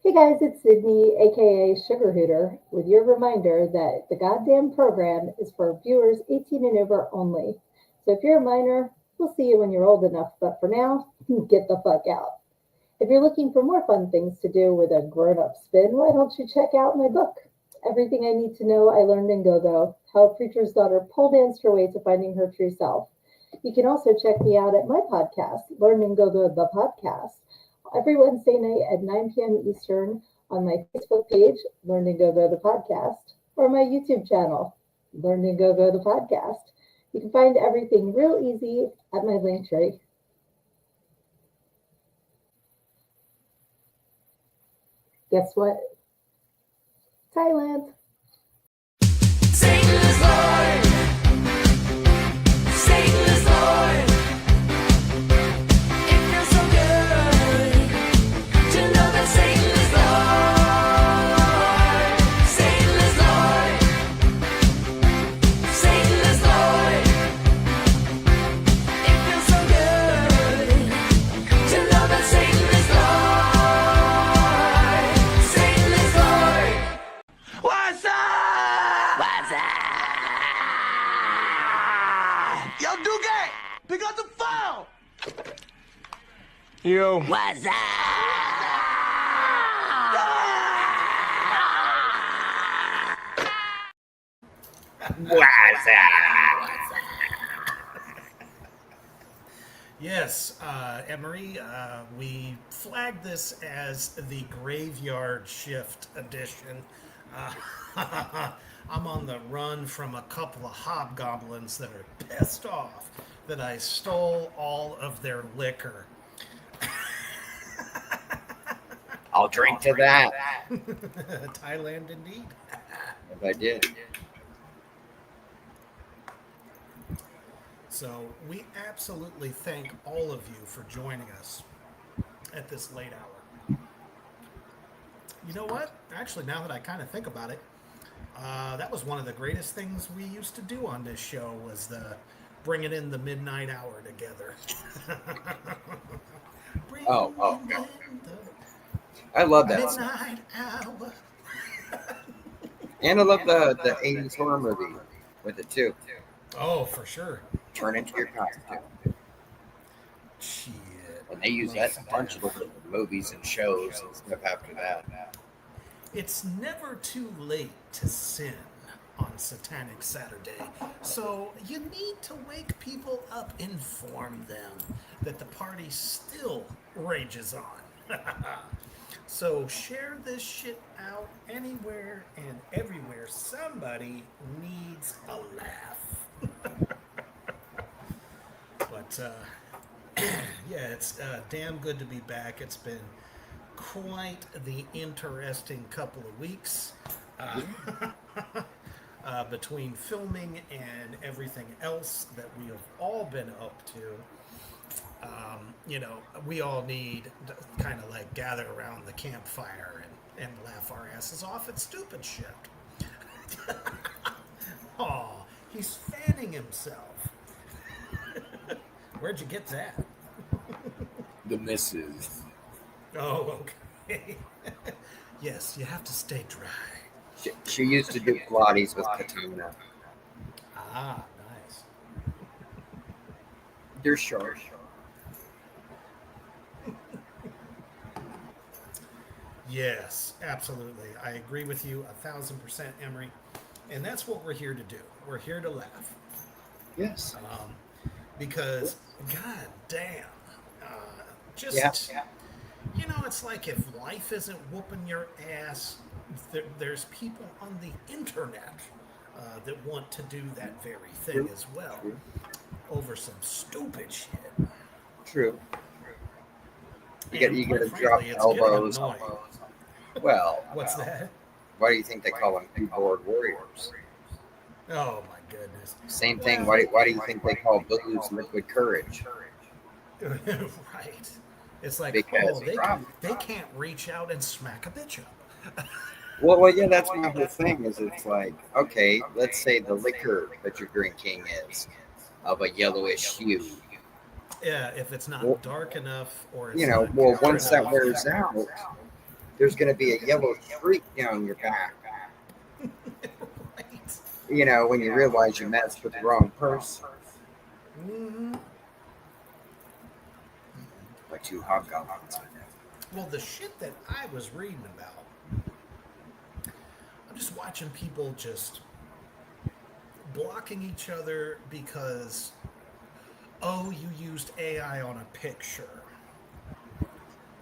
Hey guys, it's Sydney, aka Sugar Hooter, with your reminder that the goddamn program is for viewers 18 and over only. So if you're a minor, we'll see you when you're old enough, but for now, get the fuck out. If you're looking for more fun things to do with a grown up spin, why don't you check out my book? Everything I Need to Know I Learned in Go Go, How a Preacher's Daughter Pole Danced Her Way to Finding Her True Self. You can also check me out at my podcast, Learn and Go Go the Podcast, every Wednesday night at 9 p.m. Eastern on my Facebook page, Learn and Go Go the Podcast, or my YouTube channel, Learn and Go Go the Podcast. You can find everything real easy at my link tree. Guess what? Thailand. Satan is Lord. Satan is Lord. It feels so good to know that Satan is Lord. Satan is Lord. Satan is Lord. It feels so good to know that Satan is Lord. Satan is Lord. What's up? What's up? Yo, Duque, pick up the phone. Yo. What's up? Yes, Emery, we flagged this as the Graveyard Shift edition. I'm on the run from a couple of hobgoblins that are pissed off that I stole all of their liquor. I'll drink to that. Thailand, indeed. If I did. So we absolutely thank all of you for joining us at this late hour. You know what? Actually, now that I kind of think about it, that was one of the greatest things we used to do on this show was the bringing in the midnight hour together. Oh. I love that song. Midnight hour. And I love the 80s horror movie with it too. Oh, for sure. Turn into your costume. Shit. And they use that in a bunch of different movies and shows and stuff after that. It's never too late to sin on Satanic Saturday. So you need to wake people up, inform them that the party still rages on. So share this shit out anywhere and everywhere. Somebody needs a laugh. But yeah, it's damn good to be back. It's been quite the interesting couple of weeks between filming and everything else that we have all been up to. We all need to kind of like gather around the campfire and laugh our asses off at stupid shit. Oh, he's fanning himself. Where'd you get that? The missus. Oh, okay. Yes, you have to stay dry. She used to do Pilates with Katana. Ah, nice. They're short. Yes, absolutely. I agree with you 1,000%, Emery. And that's what we're here to do. We're here to laugh. Yes. Because, god damn, it's like if life isn't whooping your ass, there's people on the internet that want to do that very thing as well over some stupid shit. True. You got to drop elbows. Well, what's that? Why do you think they call them keyboard warriors? Oh my goodness. Same thing. Why do you think they call booze liquid courage? Right. It's like, Because they can't reach out and smack a bitch up. Well, yeah, that's my whole thing. Is it's like, okay, let's say the liquor that you're drinking is of a yellowish hue. Yeah, if it's not dark enough, or it's once that wears out, there's going to be a yellow streak down your back. Right. You know, when you realize you messed with the wrong person. Mm-hmm. Like two hobgoblins. Well, the shit that I was reading about, I'm just watching people just blocking each other because, oh, you used AI on a picture.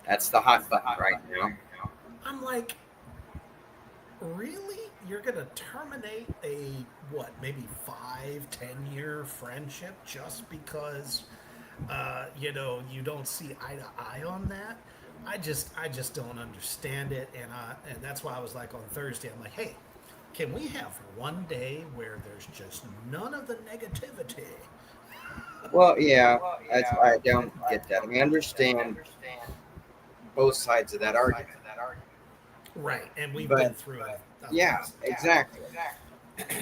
That's the hot button right now. I'm like, really? You're going to terminate a, what, maybe 5-10 year friendship just because, you know, you don't see eye to eye on that? I just don't understand it. And that's why I was like on Thursday, I'm like, hey, can we have one day where there's just none of the negativity? Well, yeah, that's why I don't get that. I mean, I understand both sides of that argument. Right, and we've But, been through it. Yeah, exactly.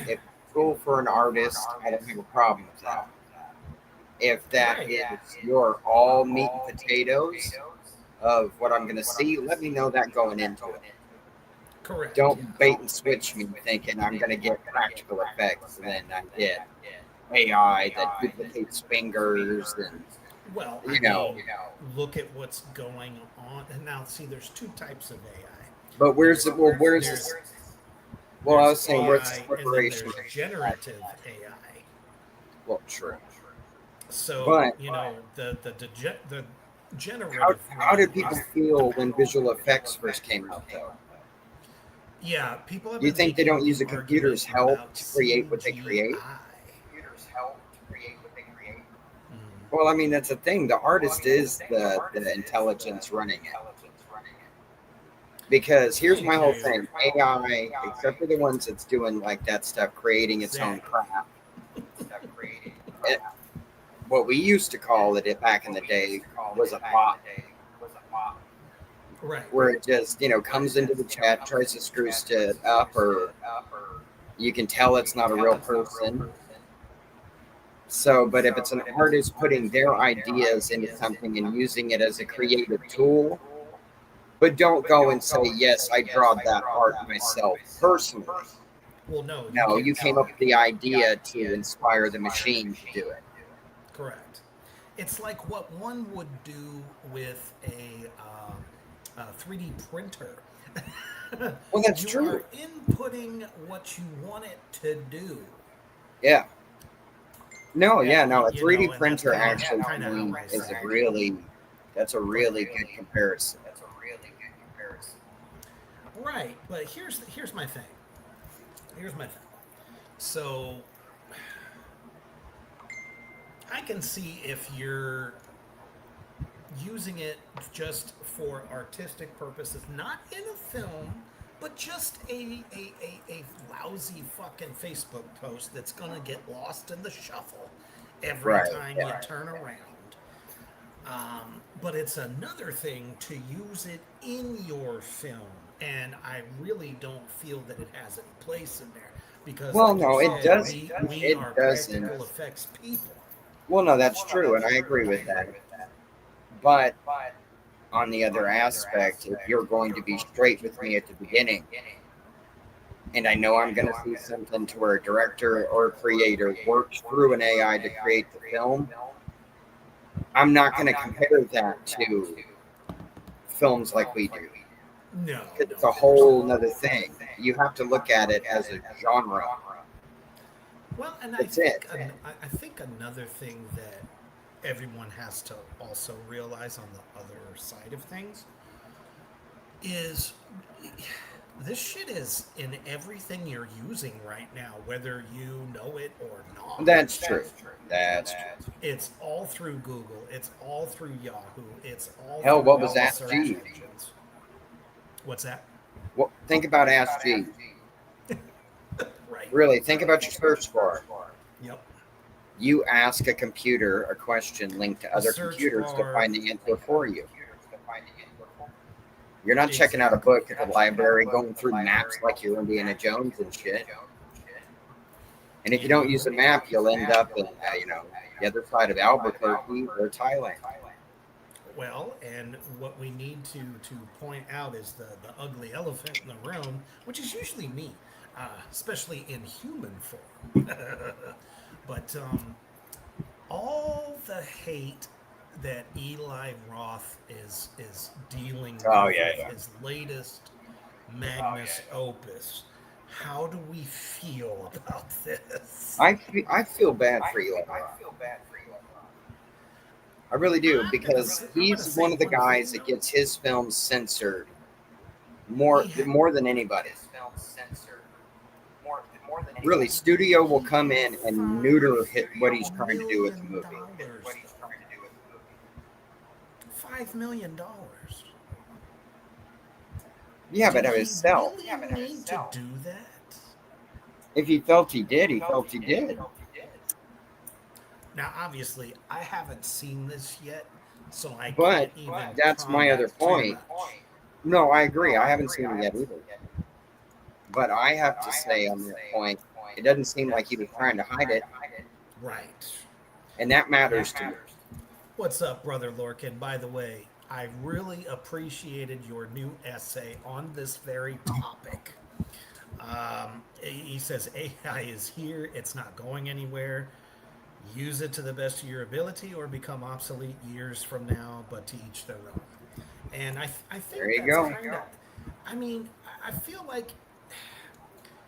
If cool for an artist, I don't have a problem with that. If that Right. is your all meat and potatoes of what I'm going to see, let me know that going into it. Correct. Don't bait and switch me thinking I'm going to get practical effects and then I get AI that duplicates fingers and Well, you know. look at what's going on. And now, see, there's two types of AI. But where's it? Well, where's There's- this? Well, I was there's saying, where's the AI, and then separation? there's generative AI. Well, true. So, But- you know, the generative. How did one people is- feel when visual effects first came out, though? Yeah, people have Do you been think they making don't use a the computer's argument help about to create what they CGI. create? Well, I mean, that's the thing. The artist is the intelligence running it. Because here's my whole thing: AI, except for the ones that's doing like that stuff, creating its own crap. It, what we used to call it back in the day was a bot, Right. where it just comes into the chat, tries to screw shit up, or you can tell it's not a real person. So, but if it's an artist putting their ideas into something and using it as a creative tool, but don't go and say, yes, I drawed that art myself personally. Well, no. No, can't you tell came up me. with the idea to inspire the machine to do it. Correct. It's like what one would do with a 3D printer. Well, that's you true. are inputting what you want it to do. Yeah. No, yeah, no. A You 3D know, and that's printer kinda- actually kinda to me how I is see a it. really, that's a really good comparison. Right, but here's my thing. Here's my thing. So I can see if you're using it just for artistic purposes, not in a film, but just a lousy fucking Facebook post that's gonna get lost in the shuffle every Right, time you turn around. But it's another thing to use it in your film, and I really don't feel that it has any place in there because, Well, like no, you it said, does- we it are doesn't. practical effects people. Well, no, that's true, and I agree with that. But on the other aspect, if you're going to be straight with me at the beginning, and I know I'm going to see something to where a director or a creator works through an AI to create the film, I'm not going to compare that to films like we do. No, It's a whole nother thing. You have to look at it as a genre. Well, and That's I it. think I think another thing that everyone has to also realize on the other side of things is this shit is in everything you're using right now, whether you know it or not. That's true. That's true. It's all through Google. It's all through Yahoo. It's all Hell, through what was all the Ask search Jeeves? engines. What's that? Well, think about Ask G. Right. Really, think about your search bar. Yep. You ask a computer a question linked to other search computers to bar. find the answer for you. You're not checking out a book at the library, going through maps like you're Indiana Jones and shit. And if you don't use a map, you'll end up in, the other side of Albuquerque or Thailand. Well, and what we need to point out is the ugly elephant in the room, which is usually me, especially in human form. But all the hate that Eli Roth is dealing Oh, with yeah, yeah. his latest magnus opus. How do we feel about this? I feel bad for you. I really do, because he's one of the guys that gets his films censored more than anybody. Really, studio will come in and neuter what he's trying to do with the movie. $5 million. Yeah, but Did of he himself. really need to do that? If he felt he did, he felt he did. Now, obviously, I haven't seen this yet, so I But can't even. that's my other point. No, I agree. I haven't seen it yet either. But I have to say on that point, it doesn't seem like he was trying to hide it, Right. and that matters to me. What's up, Brother Lorcan? By the way, I really appreciated your new essay on this very topic. He says AI is here, it's not going anywhere. Use it to the best of your ability or become obsolete years from now, but to each their own. And I think There you that's go. kind of, I mean, I feel like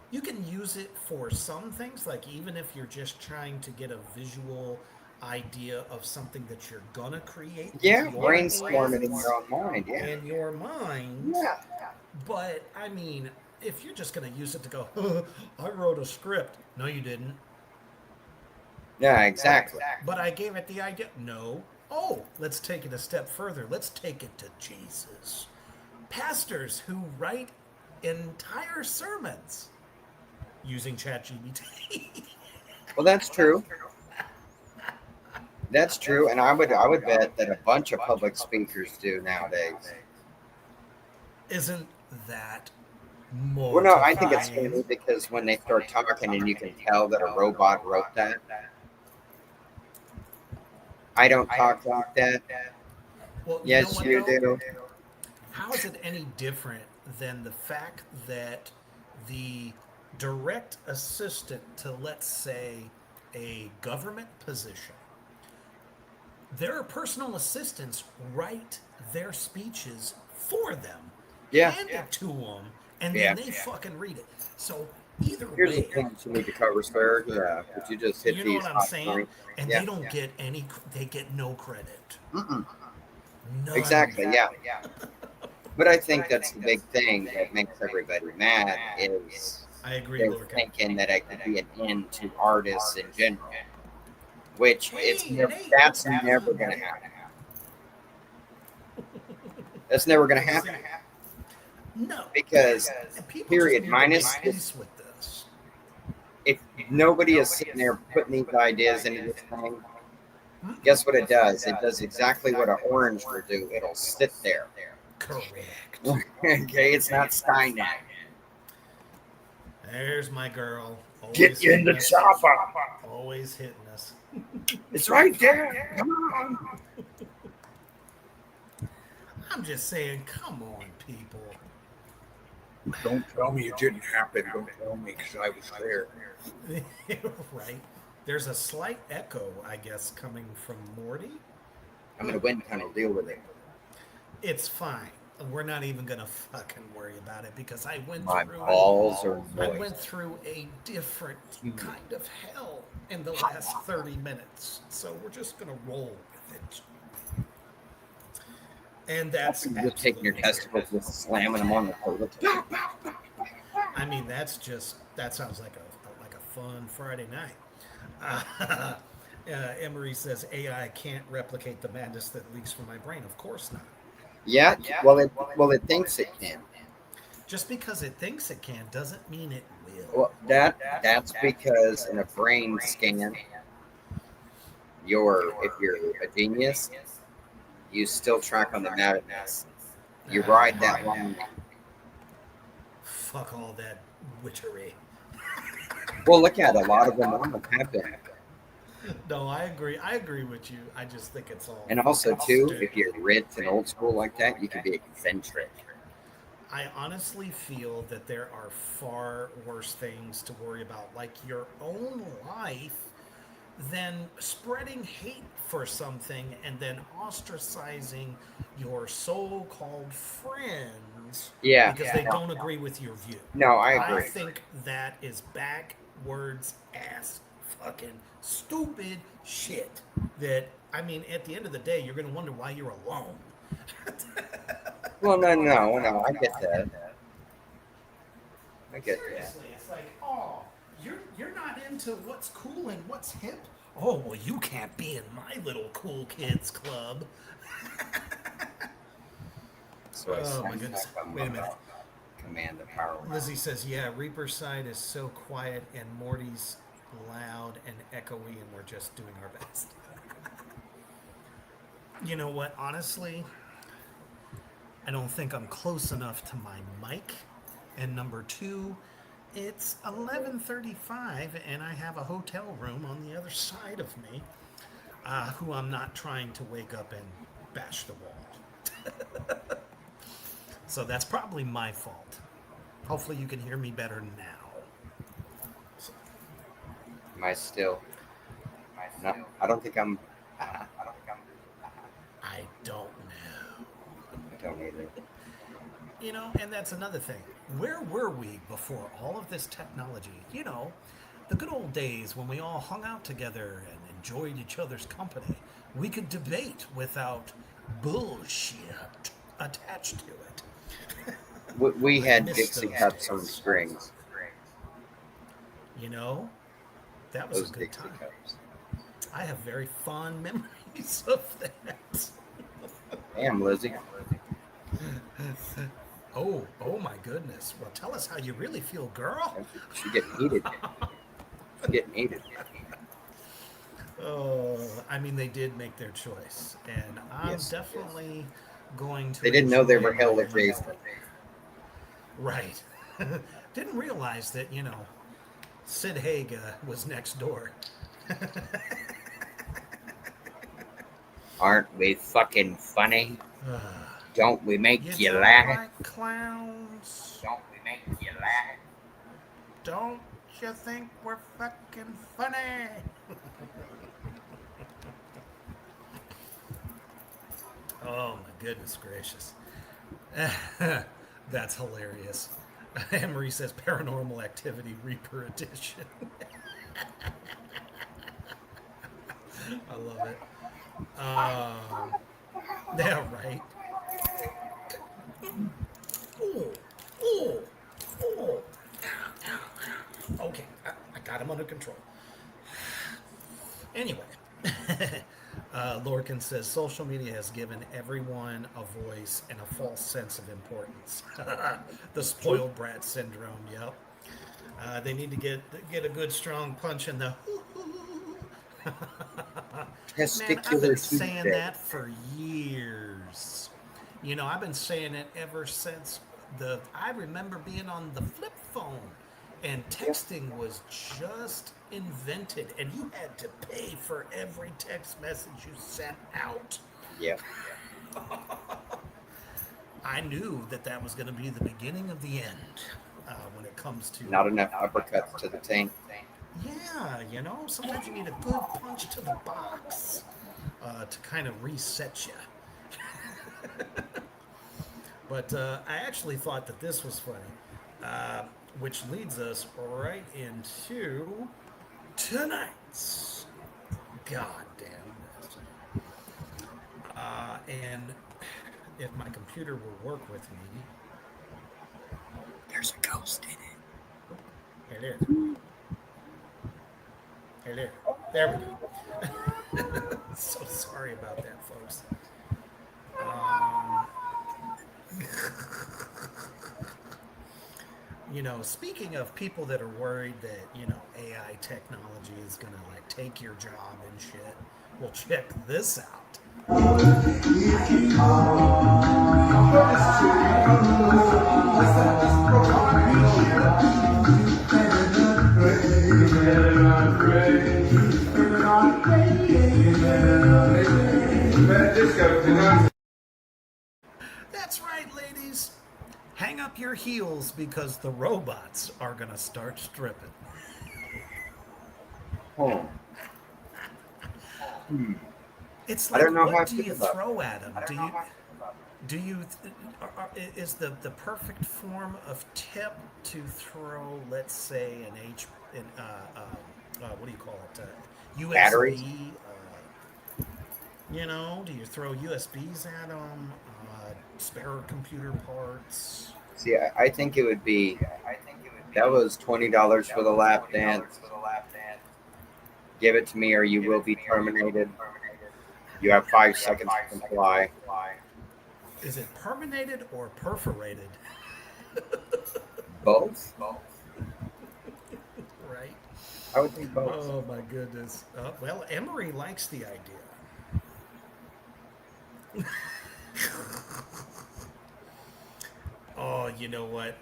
you can use it for some things, like even if you're just trying to get a visual idea of something that you're gonna create. Yeah, brainstorm it in your own mind. Yeah. In your mind. Yeah. But I mean, if you're just gonna use it to go, I wrote a script. No, you didn't. Yeah, exactly. But I gave it the idea. No. Oh, let's take it a step further. Let's take it to Jesus. Pastors who write entire sermons using ChatGPT. Well, that's true. That's true, and I would bet that a bunch of public speakers do nowadays. Isn't that more? Well, no, I think it's funny because when they start talking and you can tell that a robot wrote that. I don't talk like that. Well, Yes, you do. How is it any different than the fact that the direct assistant to, let's say, a government position, their personal assistants write their speeches for them, hand it to them, and then they fucking read it. So either Here's way, the points you need to cover, sir. Yeah, but you just hit you know these what I'm hot saying? points. And Yeah. they don't get any. They get no credit. Mm-mm. None. Exactly. Yeah. But I think that's the big thing that makes everybody mad is I agree, they're Lorcan. thinking that it could be an end to artists in general, which Hey, that's never going to happen. That's never going to happen. No. Because And people period, just need to minus make peace with this. if nobody is sitting there putting these ideas into this thing, guess what it does? It does exactly what an orange will do. It'll sit there. Correct. Okay, it's not Skynet. There's my girl. Get you in the chopper. Always hitting us. It's right there. Come on. I'm just saying, come on, people. Don't tell me it didn't happen. Don't tell me because I was there. Right. There's a slight echo, I guess, coming from Morty. I'm going to wind tunnel. Deal with it. It's fine. We're not even gonna fucking worry about it because I went My through. balls are I moist. went through a different kind of hell in the last 30 minutes, so we're just gonna roll with it. And that's You're just taking your absolutely- testicles and slamming them on the toilet. I mean, that sounds like a fun Friday night. Emery says AI can't replicate the madness that leaks from my brain. Of course not. Yeah, well, it thinks it can. Just because it thinks it can doesn't mean it will. Well, that's because in a brain scan, if you're a genius, you still track on the madness. You ride that line. Fuck all that witchery. Well, look at it. A lot of them have been. No, I agree. I agree with you. I just think it's all. And also, fucking too, stupid. if you're rich and old school like that, you can be eccentric. I honestly feel that there are far worse things to worry about, like your own life, than spreading hate for something and then ostracizing your so-called friends Yeah. because they don't agree with your view. No, I I agree. think that is backwards ass fucking stupid shit. That I mean, at the end of the day, you're gonna wonder why you're alone. Well, no. I get that. I get that. Seriously, it's like, oh, you're not into what's cool and what's hip. Oh well, you can't be in my little cool kids club. So I Oh my signed goodness! up on Wait a minute. Command the power. Lizzie says, "Yeah, Reaper's side is so quiet and Morty's loud and echoey, and we're just doing our best." You know what? Honestly, I don't think I'm close enough to my mic. And number two, it's 11:35, and I have a hotel room on the other side of me, who I'm not trying to wake up and bash the wall. So that's probably my fault. Hopefully you can hear me better now. Am I still? No, I don't think I'm. I don't know. I don't either. You know, and that's another thing. Where were we before all of this technology? You know, the good old days when we all hung out together and enjoyed each other's company. We could debate without bullshit attached to it. We had miss Dixie those cups on days. strings. You know, that was Those a good Dixie time. cups. I have very fond memories of that. Damn, Lizzie. Oh my goodness. Well, tell us how you really feel, girl. She's getting heated. She's getting heated. Oh, I mean, they did make their choice, and I'm Yes, definitely going to. They didn't know they enjoy were hell my adjacent. meal. Right. Didn't realize that, you know, Sid Haig was next door. Aren't we fucking funny? Don't we make you don't laugh? like clowns? Don't we make you laugh? Don't you think we're fucking funny? Oh my goodness gracious. That's hilarious. Emery says Paranormal Activity Reaper Edition. I love it. Yeah, right. Oh. Okay, I got him under control. Anyway, Lorcan says social media has given everyone a voice and a false sense of importance. The spoiled brat syndrome. Yep. They need to get a good strong punch in the. Man, I've Testicular been saying Tuesday. that for years. You know, I've been saying it ever since I remember being on the flip phone, and texting was just invented, and you had to pay for every text message you sent out. Yep. I knew that was going to be the beginning of the end when it comes to Not enough uppercuts to the tank. Yeah, you know, sometimes you need a good punch to the box to kind of reset you. But I actually thought that this was funny, which leads us right into tonight's goddamn list. And if my computer will work with me, There's a ghost in it. here it is. Here. There we go. So sorry about that, folks. You know, speaking of people that are worried that, you know, AI technology is going to, like, take your job and shit, well, check this out. That's right, ladies. Hang up your heels because the robots are going to start stripping. Oh. It's I like, don't know how I what do feel you about throw at them? Is the perfect form of tip to throw, let's say, what do you call it? batteries. USB. Do you throw USBs at them? Spare computer parts? See, I think it would be that was $20 for the lap dance. Give it to me, or you will be terminated. You have 5 seconds to comply. Is it perminated or perforated? Both. Right? I would think both. Oh my goodness. Well, Emery likes the idea. Oh, you know what?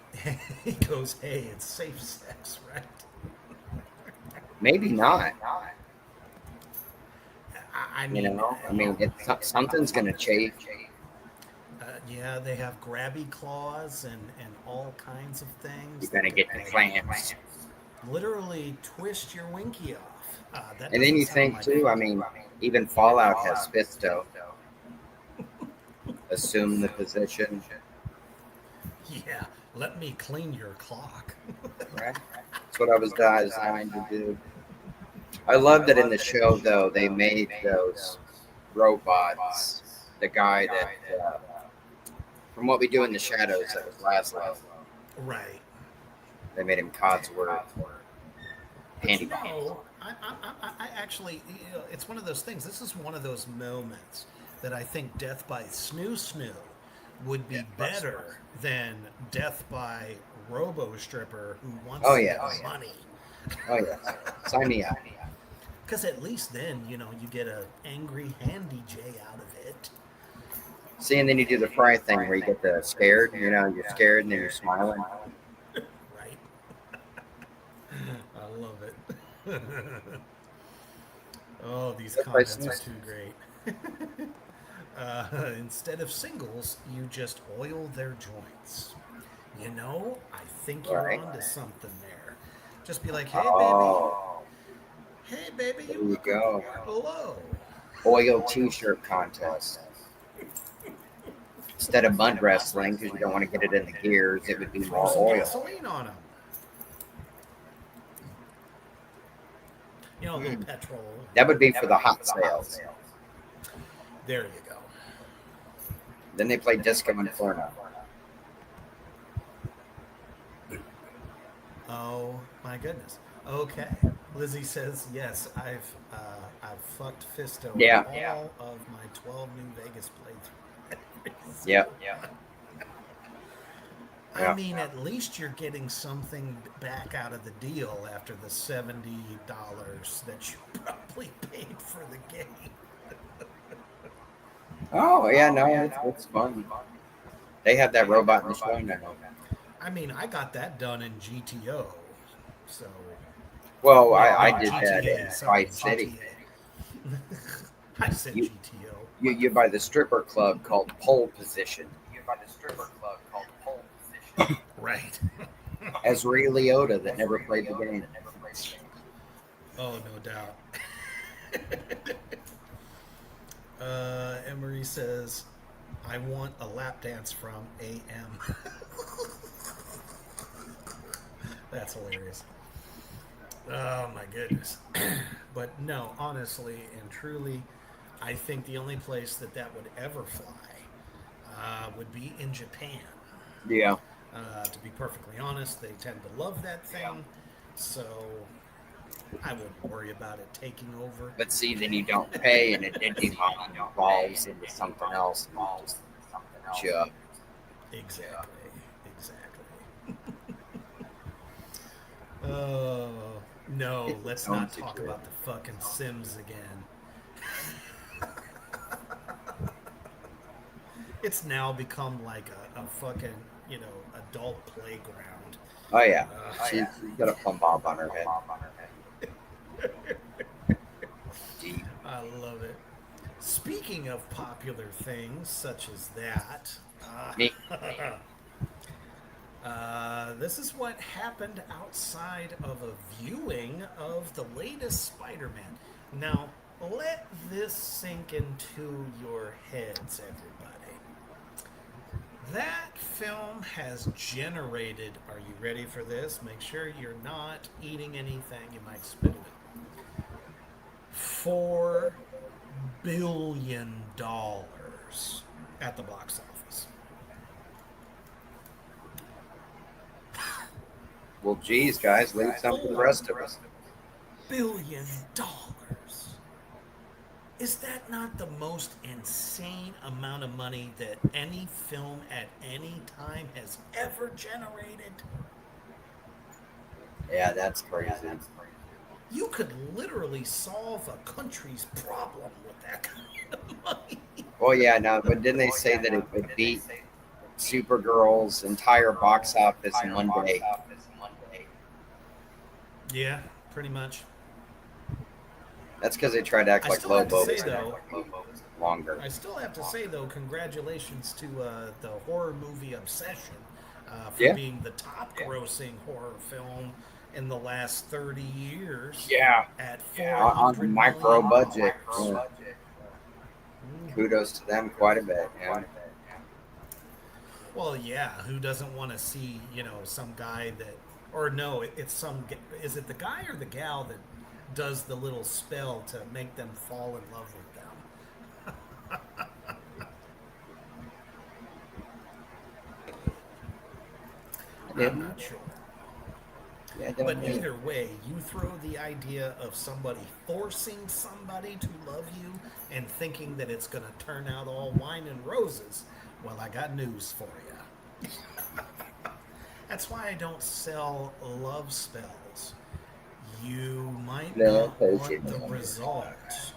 He goes, hey, it's safe sex, right? Maybe not. I mean, Something's gonna change. yeah, they have grabby claws and all kinds of things. You're gonna get the clamps. Literally twist your winky off. And then you think too. Even Fallout has Fisto. Assume the position. Yeah, let me clean your clock. Right. That's what I was designed to do. I love that in the show, though, they made those robots. The guy that, from what we do in the shadows, that was Laszlo. Right. They made him Codsworth. Handy. I actually, it's one of those things. This is one of those moments that I think Death by Snoo would be better than Death by Robo Stripper who wants money. Oh, yeah. Sign me up. Because at least then, you get an angry handy J out of it. See, and then you do the Fry thing where you get the scared, you're scared and then you're smiling. Right. I love it. Oh, these comments are too great. Instead of singles, you just oil their joints. I think you're onto something there. Just be like, hey, baby, you There you go. low. Oil t-shirt contest. Instead of mud wrestling, because you don't want to get it in the gears, it would be more Some oil. gasoline on them. A little petrol. That would be for the hot sales. There you go. Then they play Disco Inferno. Oh my goodness. Okay. Lizzie says yes. I've fucked Fisto all of my 12 New Vegas playthroughs. Yep. I mean, at least you're getting something back out of the deal after the $70 that you probably paid for the game. Oh, yeah, no, it's fun. They have that robot in the show now. I mean, I got that done in GTO, so... Well, I did GTA, that in Vice City. I said GTO. You buy the stripper club called Pole Position. Right. As Ray Liotta that never played the game. Oh, no doubt. Emery says, I want a lap dance from AM. That's hilarious. Oh, my goodness. But no, honestly and truly, I think the only place that would ever fly would be in Japan. Yeah. To be perfectly honest, they tend to love that thing, so I wouldn't worry about it taking over. But see, then you don't pay, and it evolves into something else. Sure. Exactly. Oh, no, let's not talk about the fucking Sims again. It's now become like a fucking, adult playground. Oh, yeah. She's got a plumb bob on her head. I love it. Speaking of popular things such as that, Me. This is what happened outside of a viewing of the latest Spider-Man. Now, let this sink into your heads, everybody. That film has generated, are you ready for this? Make sure you're not eating anything, you might spit it out. $4 billion at the box office. Well, geez, guys, leave some for the rest of us. $4 billion. Is that not the most insane amount of money that any film at any time has ever generated? Yeah, that's crazy. You could literally solve a country's problem with that kind of money. Well, yeah, no, but didn't they say that it would beat Supergirl's entire box office in one day? Yeah, pretty much. That's because they tried to act I like still have to Lobo say, was though, longer. I still have to say, though, congratulations to the horror movie Obsession for being the top-grossing horror film in the last 30 years. Yeah. At On a $400 micro million. budget. Yeah. Kudos to them quite a bit. Yeah. Well, yeah, who doesn't want to see, some guy that, or no, it's some, is it the guy or the gal that does the little spell to make them fall in love with them? I'm not sure. Yeah, But either way, you throw the idea of somebody forcing somebody to love you and thinking that it's going to turn out all wine and roses. Well, I got news for you. That's why I don't sell love spells. You might not want the result.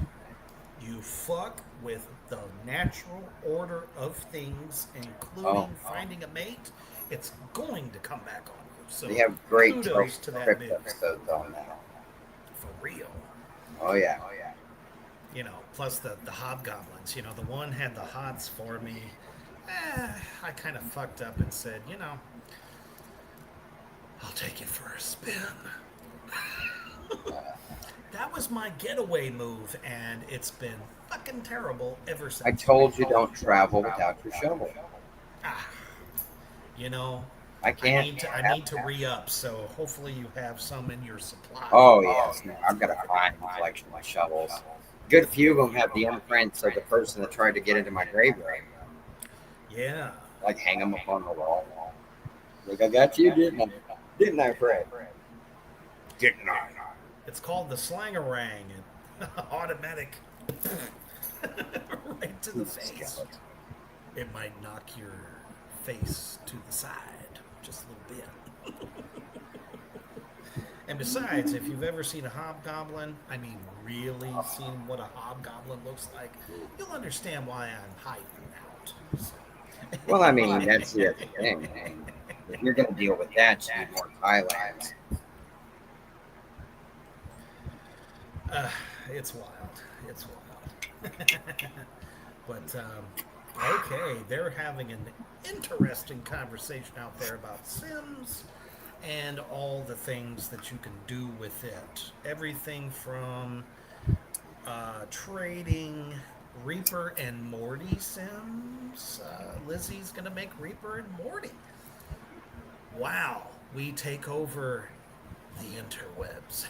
You fuck with the natural order of things, including finding a mate. It's going to come back on you. So they have great kudos to that script news. episodes on that. For real. Oh, yeah. Plus the hobgoblins. The one had the hots for me. I kind of fucked up and said, I'll take it for a spin. That was my getaway move, and it's been fucking terrible ever since. I told you don't travel without your shovel. I can't. I need to re-up, so hopefully you have some in your supply. Oh, yes. No, I've got a fine collection of shovels. Good few of them have the imprints of the person that tried to get into my graveyard. Yeah. Like, hang them up on the wall. Like, I got you, didn't I? Didn't I, Fred? Didn't I? It's called the slangarang, and automatic right to the face. It might knock your face to the side just a little bit. And besides, if you've ever seen a hobgoblin, really seen what a hobgoblin looks like, you'll understand why I'm hiding out. So. Well, that's the other thing. If you're going to deal with that, you need more Thailands. It's wild. It's wild. But, okay, they're having an interesting conversation out there about Sims and all the things that you can do with it. Everything from trading Reaper and Morty Sims. Lizzie's going to make Reaper and Morty. Wow, we take over the interwebs.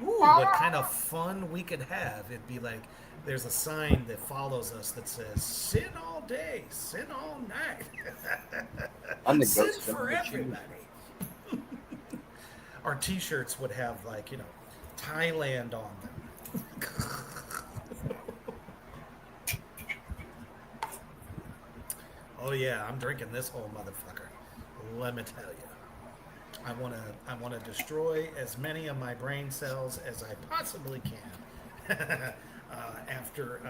Ooh, what kind of fun we could have. It'd be like there's a sign that follows us that says, sin all day, sin all night. I'm the sin ghost for everybody. Our t-shirts would have, Thailand on them. Oh yeah, I'm drinking this whole motherfucker. Let me tell you. I want to destroy as many of my brain cells as I possibly can after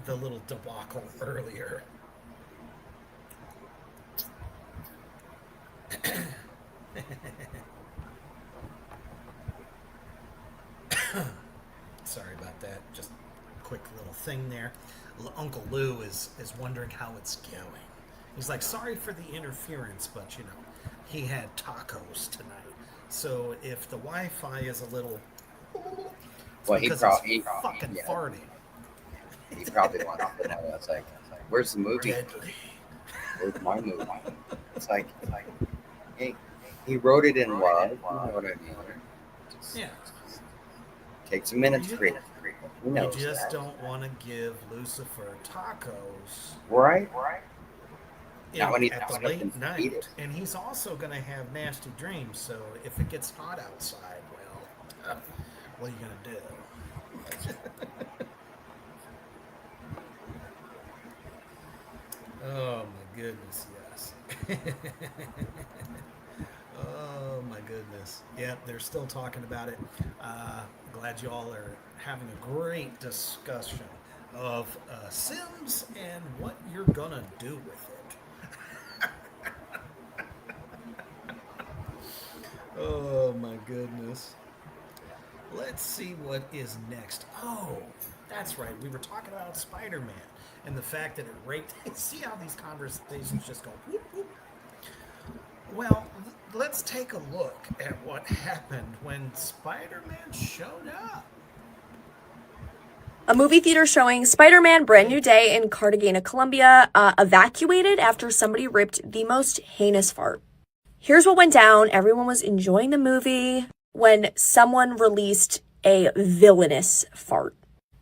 the little debacle earlier. Sorry about that. Just a quick little thing there. Uncle Lou is wondering how it's going. He's like, sorry for the interference, but he had tacos tonight. So if the Wi-Fi is a little, Well, because he's fucking farting. He probably wants to know. It's like, where's the movie? Deadly. Where's my movie? It's like he wrote it in love. You know what I mean? Yeah. Takes a minute to create. You just don't want to give Lucifer tacos. Right? At the late night. And he's also going to have nasty dreams, so if it gets hot outside, well, what are you going to do? Oh, my goodness, yes. Oh, my goodness. Yep, they're still talking about it. Glad you all are having a great discussion of Sims and what you're going to do with it. Oh, my goodness. Let's see what is next. Oh, that's right. We were talking about Spider-Man and the fact that it raped. See how these conversations just go whoop, whoop. Well, let's take a look at what happened when Spider-Man showed up. A movie theater showing Spider-Man Brand New Day in Cartagena, Colombia, evacuated after somebody ripped the most heinous fart. Here's what went down. Everyone was enjoying the movie when someone released a villainous fart.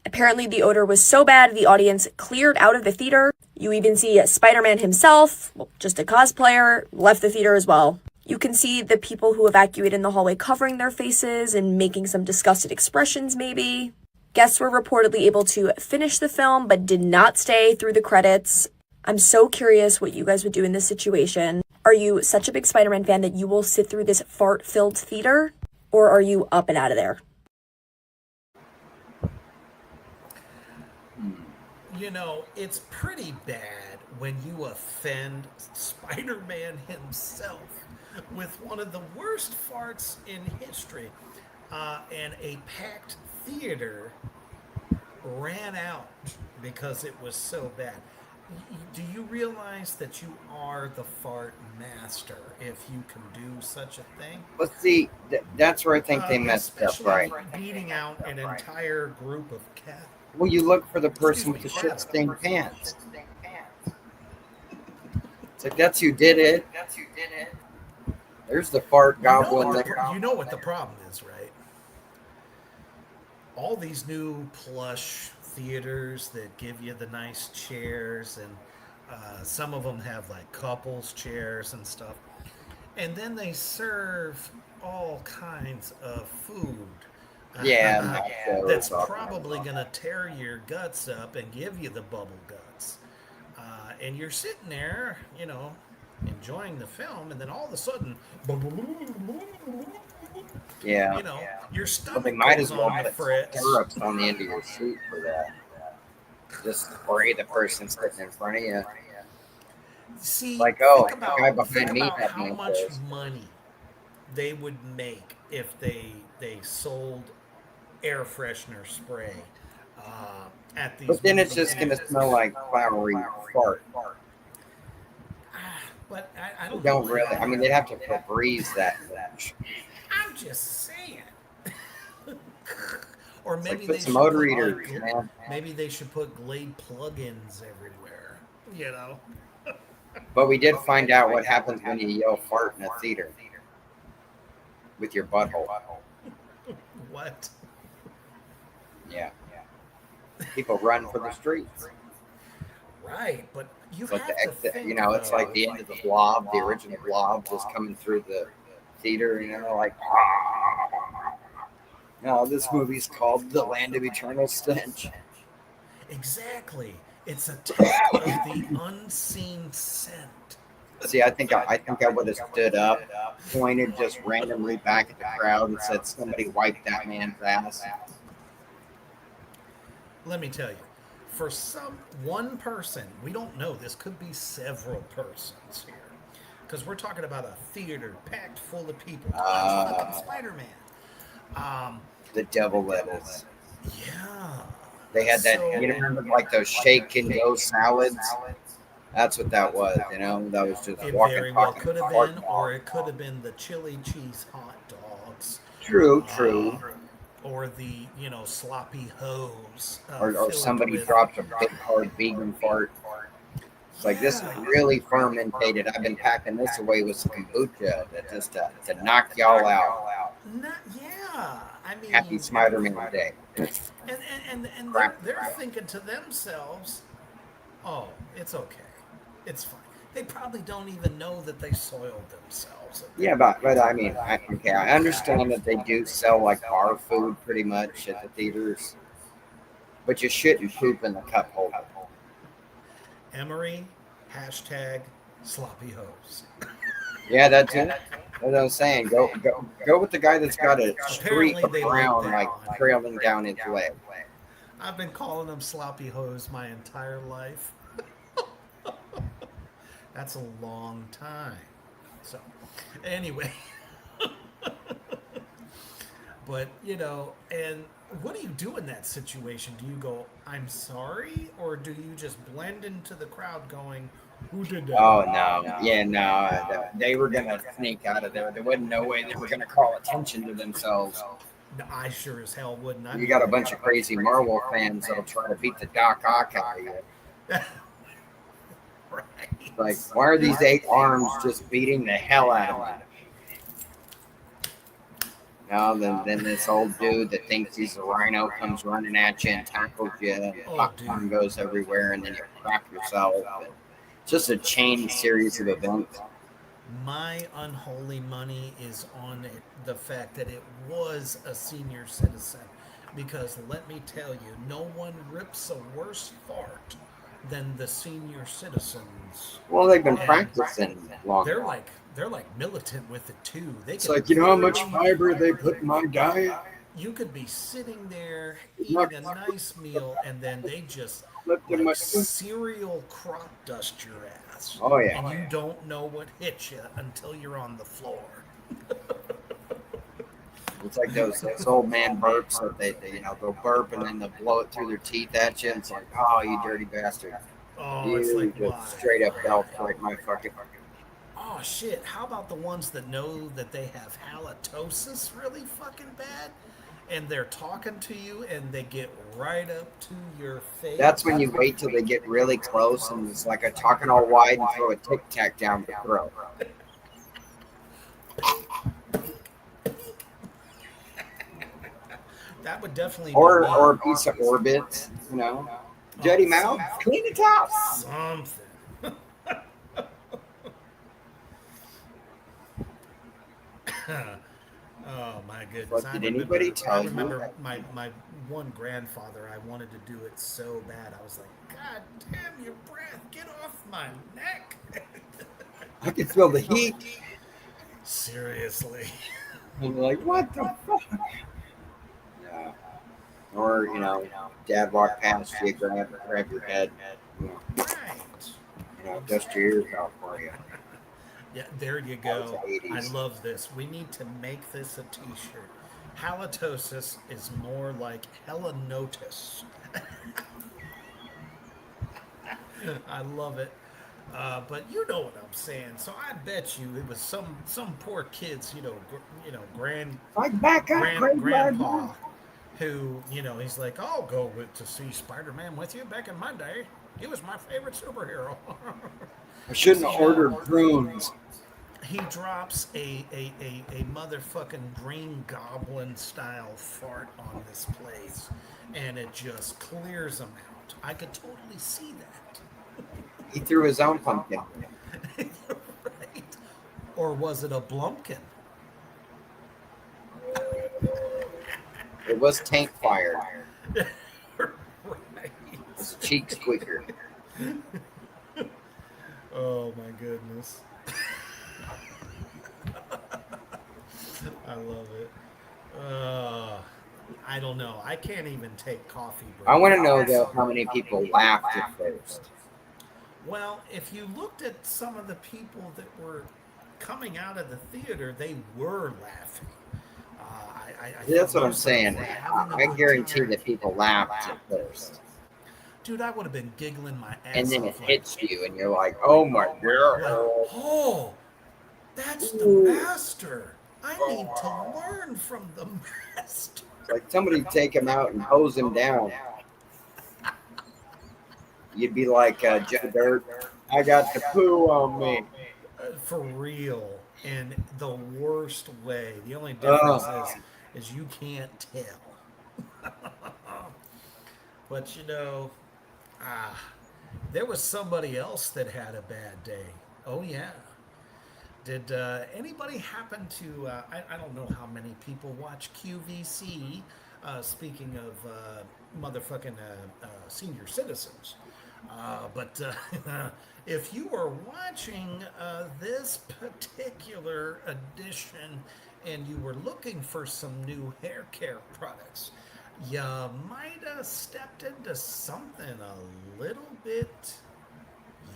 Apparently, the odor was so bad, the audience cleared out of the theater. You even see Spider-Man himself, just a cosplayer, left the theater as well. You can see the people who evacuated in the hallway covering their faces and making some disgusted expressions, maybe. Guests were reportedly able to finish the film, but did not stay through the credits. I'm so curious what you guys would do in this situation. Are you such a big Spider-Man fan that you will sit through this fart-filled theater? Or are you up and out of there? It's pretty bad when you offend Spider-Man himself with one of the worst farts in history. And a packed theater ran out because it was so bad. Do you realize that you are the fart master if you can do such a thing? Well, see, that's where I think they messed up, right? Beating out an entire group of cats. Well, you look for the person with the shit-stained pants. It's like, that's who did it. There's the fart goblin there. You know what the problem is, right? All these new plush theaters that give you the nice chairs, and some of them have like couples chairs and stuff. And then they serve all kinds of food. That's probably going to tear your guts up and give you the bubble guts. And you're sitting there, enjoying the film, and then all of a sudden, your stomach they might goes as well on the put fritz. syrups on the end of your seat for that. Just spray the person sitting in front of you. See, like, the guy behind me had how no much clothes. money they would make if they sold air freshener spray at these. But then it's just going to smell like flowery fart. But I don't. Don't really. I mean, they'd have to Febreze that. I'm just saying. Or maybe like they put some should motor put, eaters, like, man. Maybe they should put Glade plugins everywhere. But we did find out what happens when you yell fart in a theater with your butthole. What? Yeah. People run for the streets. Right, but you Like have the to exit, think it's like the end of the blob, the original blob just coming through the theater, like, no, this movie's called The Land of Eternal Stench. Exactly. It's a test of the unseen scent. See, I think I would have stood up, pointed just randomly back at the crowd and said, somebody wipe that man's ass. Let me tell you, for one person, we don't know, this could be several persons here, because we're talking about a theater packed full of people. Fucking Spider-Man. The devil levels. Yeah. They had that, you remember like those shake and go salads? That's what that was, That was just It walking, very well talking, could have farting. been, or it could have been the chili cheese hot dogs, True, true. or the sloppy hose, Or filled somebody with dropped a big hard vegan fart. It's like, this is yeah, really fermented. I've been packing this away with some kombucha just to knock y'all out. yeah. I mean, Happy Spider-Man Day. and Crap. they're thinking to themselves, oh, it's okay, it's fine. They probably don't even know that they soiled themselves. Yeah, but I mean, I understand that they do sell like bar food pretty much at the theaters, but you shouldn't poop in the cup holder. Emery, hashtag sloppy hose. Yeah, that's it. That's what I'm saying. Go with the guy that's got a streak Apparently of they like brown that like on. trailing down his leg. I've been calling them sloppy hose my entire life. That's a long time. So, anyway. But, and what do you do in that situation? Do you go, I'm sorry? Or do you just blend into the crowd going, who did that? Oh no, yeah, no, they were gonna sneak out of there. There wasn't no way they were gonna call attention to themselves. No, I sure as hell wouldn't. You got a bunch of crazy Marvel fans that'll try to beat the Doc Ock out of you. Right. Like, why are these 8 arms just beating the hell out of me? No, then this old dude that thinks he's a rhino comes running at you and tackles you, and popcorn goes everywhere, and then you crap yourself. It's just a chain series of events. My unholy money is on the fact that it was a senior citizen. Because let me tell you, no one rips a worse fart than the senior citizens. Well, they've been practicing long. They're like militant with it too. It's like, how much fiber they put in my diet? You could be sitting there eating a nice meal, and then they just cereal crop dust your ass. Oh yeah. And you don't know what hit you until you're on the floor. It's like those old man burps that they they'll burp and then they'll blow it through their teeth at you. And it's like, oh, you dirty bastard. Oh, it's like, just why? straight up belt like my fucking. Oh shit! How about the ones that know that they have halitosis really fucking bad, and they're talking to you and they get right up to your face? That's when you wait till they get really close and it's like a talking all wide and throw a Tic Tac down the throat. That would definitely or a piece of Orbit, Dirty mouth, clean it up. Something. Oh my goodness! Did anybody tell you? I remember my one grandfather. I wanted to do it so bad. I was like, God damn your breath! Get off my neck! I can feel the heat. Seriously. And you're like, what the fuck? Yeah. Or dad walked past you, grab your head. Right. Dust your ears out for you. Yeah, there you go. I love this. We need to make this a t-shirt. Halitosis is more like helinotus. I love it. But you know what I'm saying. So I bet you it was some poor kids, grandpa who, he's like, I'll go to see Spider-Man with you. Back in my day, he was my favorite superhero. I shouldn't have ordered prunes. He drops a motherfucking Green Goblin style fart on this place, and it just clears him out. I could totally see that. He threw his own pumpkin. Right. Or was it a Blumpkin? It was tank fire. Right. It's a cheek squeaker. Oh my goodness. I love it. I don't know. I can't even take coffee breaks. I want to know, though, how many people laughed at first. Well, if you looked at some of the people that were coming out of the theater, they were laughing. That's what I'm saying. I guarantee that people laughed at first. Dude, I would have been giggling my ass And then it off. hits you, and you're like, oh my Like, god. oh, that's the master. I need to learn from the master. Like somebody take him out and hose him down. You'd be like, Joe Dirt, I got the poo on me. For real. In the worst way. The only difference is you can't tell. But you know, there was somebody else that had a bad day. Oh yeah. Did anybody happen to? I don't know how many people watch QVC. Speaking of motherfucking senior citizens, but if you are watching this particular edition and you were looking for some new hair care products, you might have stepped into something a little bit,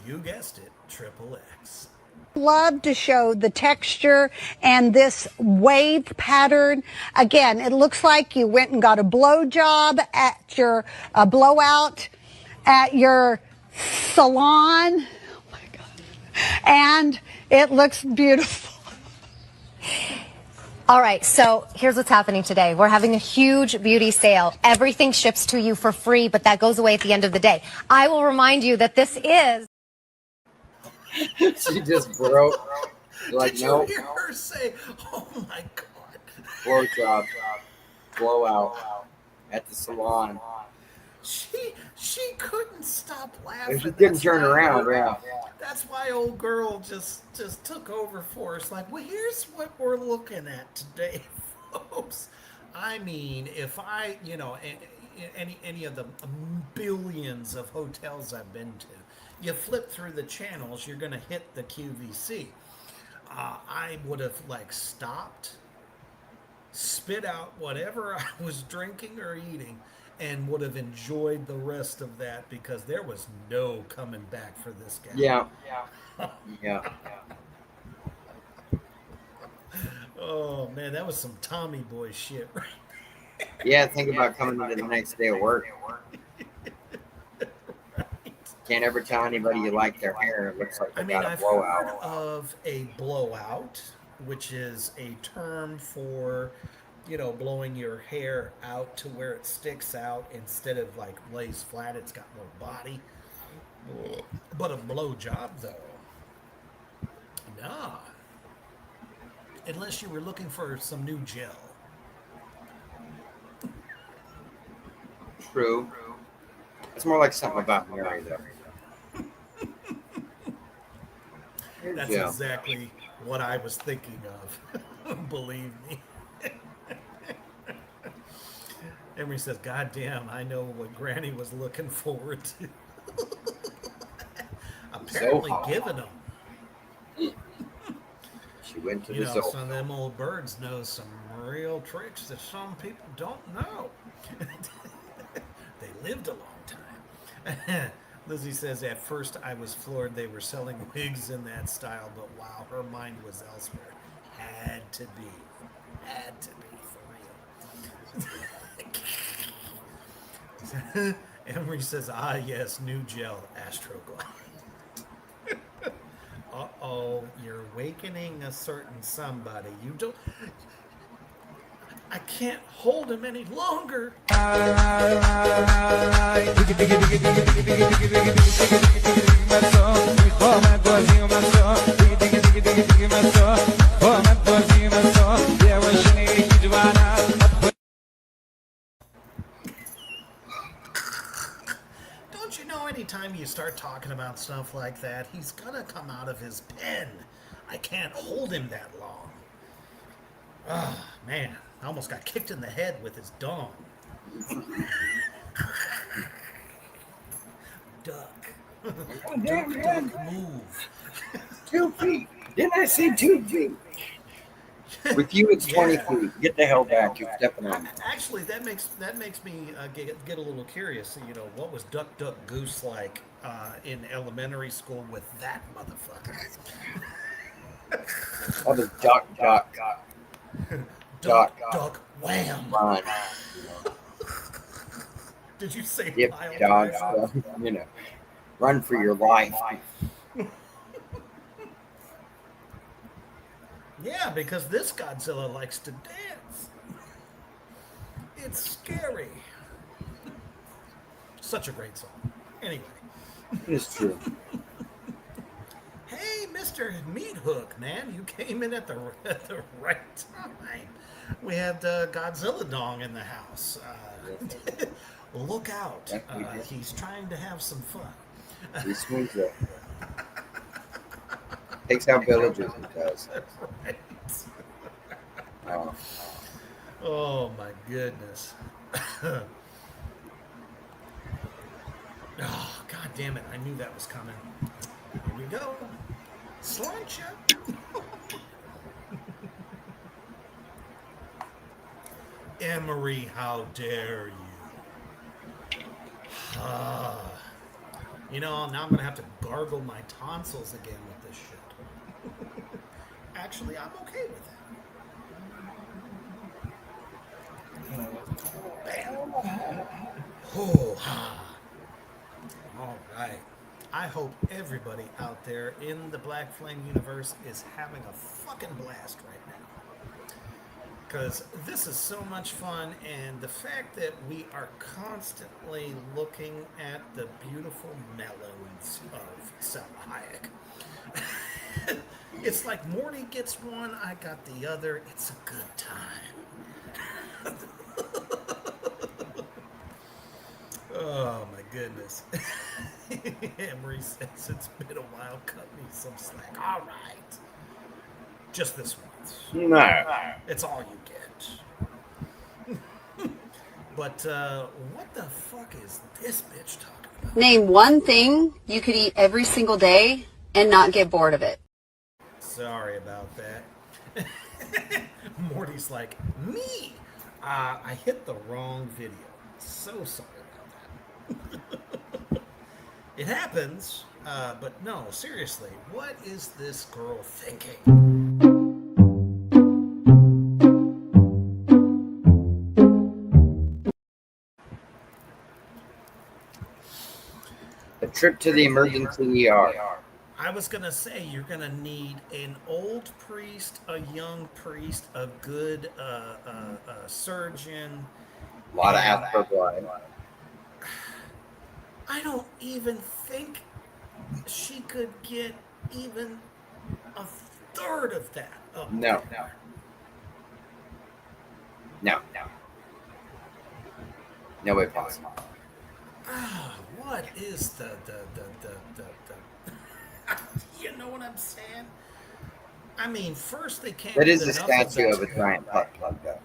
you guessed it, triple X. Love to show the texture and this wave pattern. Again, it looks like you went and got a blow job at your blowout at your salon. Oh my God. And it looks beautiful. All right, so here's what's happening today. We're having a huge beauty sale. Everything ships to you for free, but that goes away at the end of the day. I will remind you that this is... She just broke. Like, Did you nope. hear her say, oh my God? Blow job. Blowout. At the salon. She couldn't stop laughing. And she didn't That's turn why- around, yeah. That's why old girl just took over for us. Like, well, here's what we're looking at today, folks. I mean, if I, any of the billions of hotels I've been to, you flip through the channels, you're gonna hit the QVC. I would have stopped, spit out whatever I was drinking or eating, and would have enjoyed the rest of that because there was no coming back for this guy. Yeah. Oh man, that was some Tommy Boy shit, right? Yeah, think about coming into the next day of work. Can't ever tell anybody you like their hair. It looks like they got a I've blowout. heard of a blowout, which is a term for, blowing your hair out to where it sticks out instead of lays flat. It's got more body. But a blow job, though, nah. Unless you were looking for some new gel. True. It's more like something about Mary, though. That's Yeah. exactly what I was thinking of. Believe me. Emery says, God damn, I know what Granny was looking forward to. Apparently hot. giving them. She went to You the know, zoo. some of them old birds know some real tricks that some people don't know. They lived a long time. Lizzie says, at first I was floored they were selling wigs in that style, but wow, her mind was elsewhere. Had to be for real. Emery says, yes, new gel, Astroglide. Uh-oh, you're awakening a certain somebody. You don't... I can't hold him any longer. Don't you know anytime you start talking about stuff like that, he's gonna come out of his pen. I can't hold him that long. Oh, man. I almost got kicked in the head with his dong. Duck. Duck, move. 2 feet. Didn't I say 2 feet? With you, it's 20 feet. Get the hell back. You're stepping on me. Actually, that makes me get a little curious. What was Duck, Duck, Goose like in elementary school with that motherfucker? That was Duck, Duck. duck, wham. run. Did you say Dip, pile dodge, driver? run for your life. Yeah, because this Godzilla likes to dance. It's scary. Such a great song. Anyway. It's true. Hey, Mr. Meat Hook, man, you came in at the right time. We had Godzilla Dong in the house. Look out. He's trying to have some fun. He swings it. Takes out villages, he does. Right. Oh. Oh, my goodness. Oh, God damn it. I knew that was coming. Here we go. Slancha. Emery, how dare you? Now I'm going to have to gargle my tonsils again with this shit. Actually, I'm okay with that. Bam. Oh, ha. All right. I hope everybody out there in the Black Flame universe is having a fucking blast right now. Because this is so much fun, and the fact that we are constantly looking at the beautiful melons of Selma Hayek. It's like Morty gets one, I got the other. It's a good time. Oh my goodness. Emery says it's been a while, cut me some slack. All right. Just this once. No. It's all you get. But what the fuck is this bitch talking about? Name one thing you could eat every single day and not get bored of it. Sorry about that. Morty's like, me? I hit the wrong video. So sorry about that. It happens, but no, seriously, what is this girl thinking? A trip to the emergency ER. I was going to say, you're going to need an old priest, a young priest, a good surgeon. A lot of after blood. I don't even think she could get even a third of that up. No. No way possible. What is the you know what I'm saying? I mean, first they can't. That is a statue of a giant butt plug, though.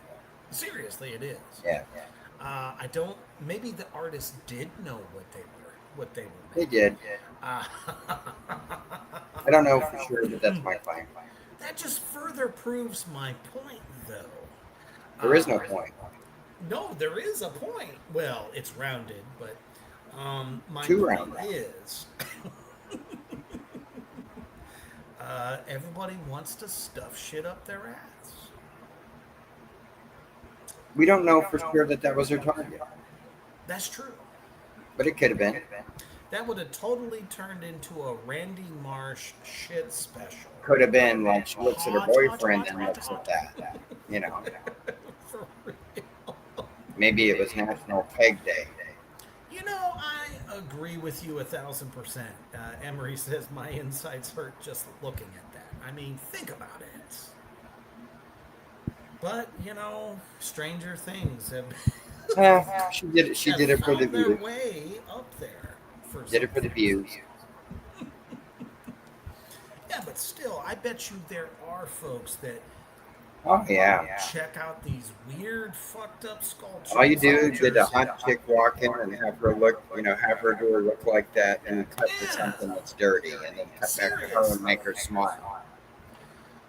Seriously, it is. Yeah. I don't. Maybe the artist did know what they were They making. did. I don't know for sure, but that's my claim. That just further proves my point, though. There is no point. No, there is a point. Well, it's rounded, but my Too point rounded. is everybody wants to stuff shit up their ass. We don't know for sure that was her target, That's true. but it could have been. That would have totally turned into a Randy Marsh shit special. Could have been like she looks at her boyfriend and looks at that. For real. Maybe it was National Peg Day. I agree with you 1,000%. Emery says my insides hurt just looking at that. I mean, think about it. But stranger things have. She did it. She did it for the their views. way up there. Did it for the views. Yeah, but still, I bet you there are folks that. Oh yeah. Check out these weird, fucked up sculptures. All you do is get a hot chick walk in and have her look, have her do her look like that, and cut to something that's dirty, and then cut back to her and make her smile.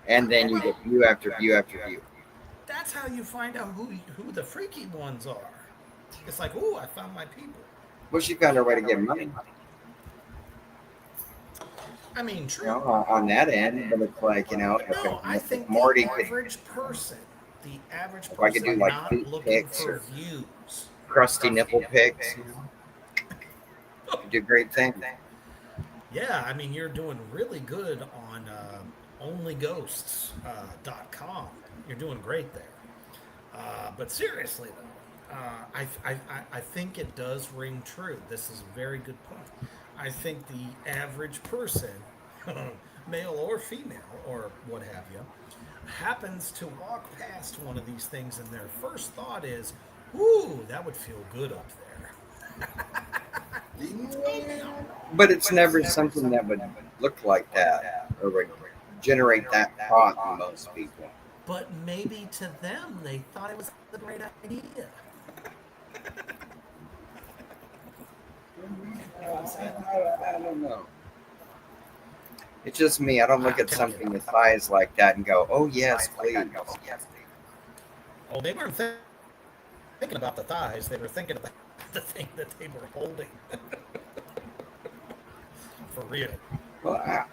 And then you get view after view after view. That's how you find out who the freaky ones are. It's like, ooh, I found my people. Well, she found her way to get money. I mean, true. On that end, but it's like, I if think Morty the could. average person the average If I could do person like not boot looking pics for or views. crusty nipple pics, you do great things. Yeah, I mean, you're doing really good on onlyghosts.com. You're doing great there. But seriously, though, I think it does ring true. This is a very good point. I think the average person, male or female, or what have you, happens to walk past one of these things, and their first thought is, ooh, that would feel good up there. But it's never something that would look like that or would generate that thought in most people. But maybe to them, they thought it was a great idea. I don't know. It's just me. I don't look at something with thighs like that and go, "Oh yes, please." Oh, they weren't thinking about the thighs. They were thinking about the thing that they were holding. For real. Well,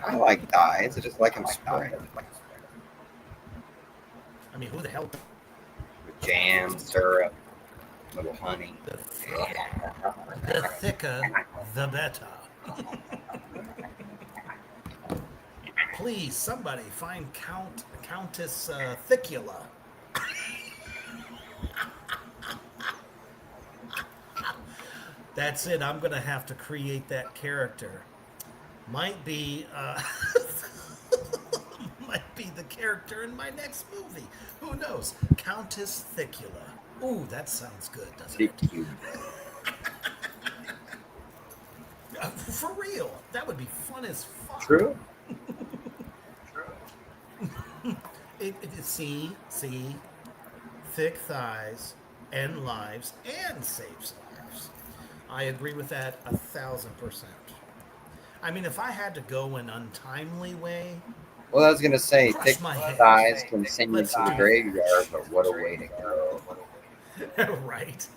I like thighs. I just like them spread. I mean, who the hell? With jam, syrup, little honey. The thicker, the better. Please, somebody find Countess Thicula. That's it. I'm gonna have to create that character. Might be might be the character in my next movie. Who knows? Countess Thicula. Ooh, that sounds good, doesn't it? For real, that would be fun as fuck. True. See, thick thighs and lives and saves lives. I agree with that 1,000%. I mean, if I had to go an untimely way, Well, I was gonna say, Crush thick my head. thighs can send you Let's to the do graveyard, but what a way to go! right?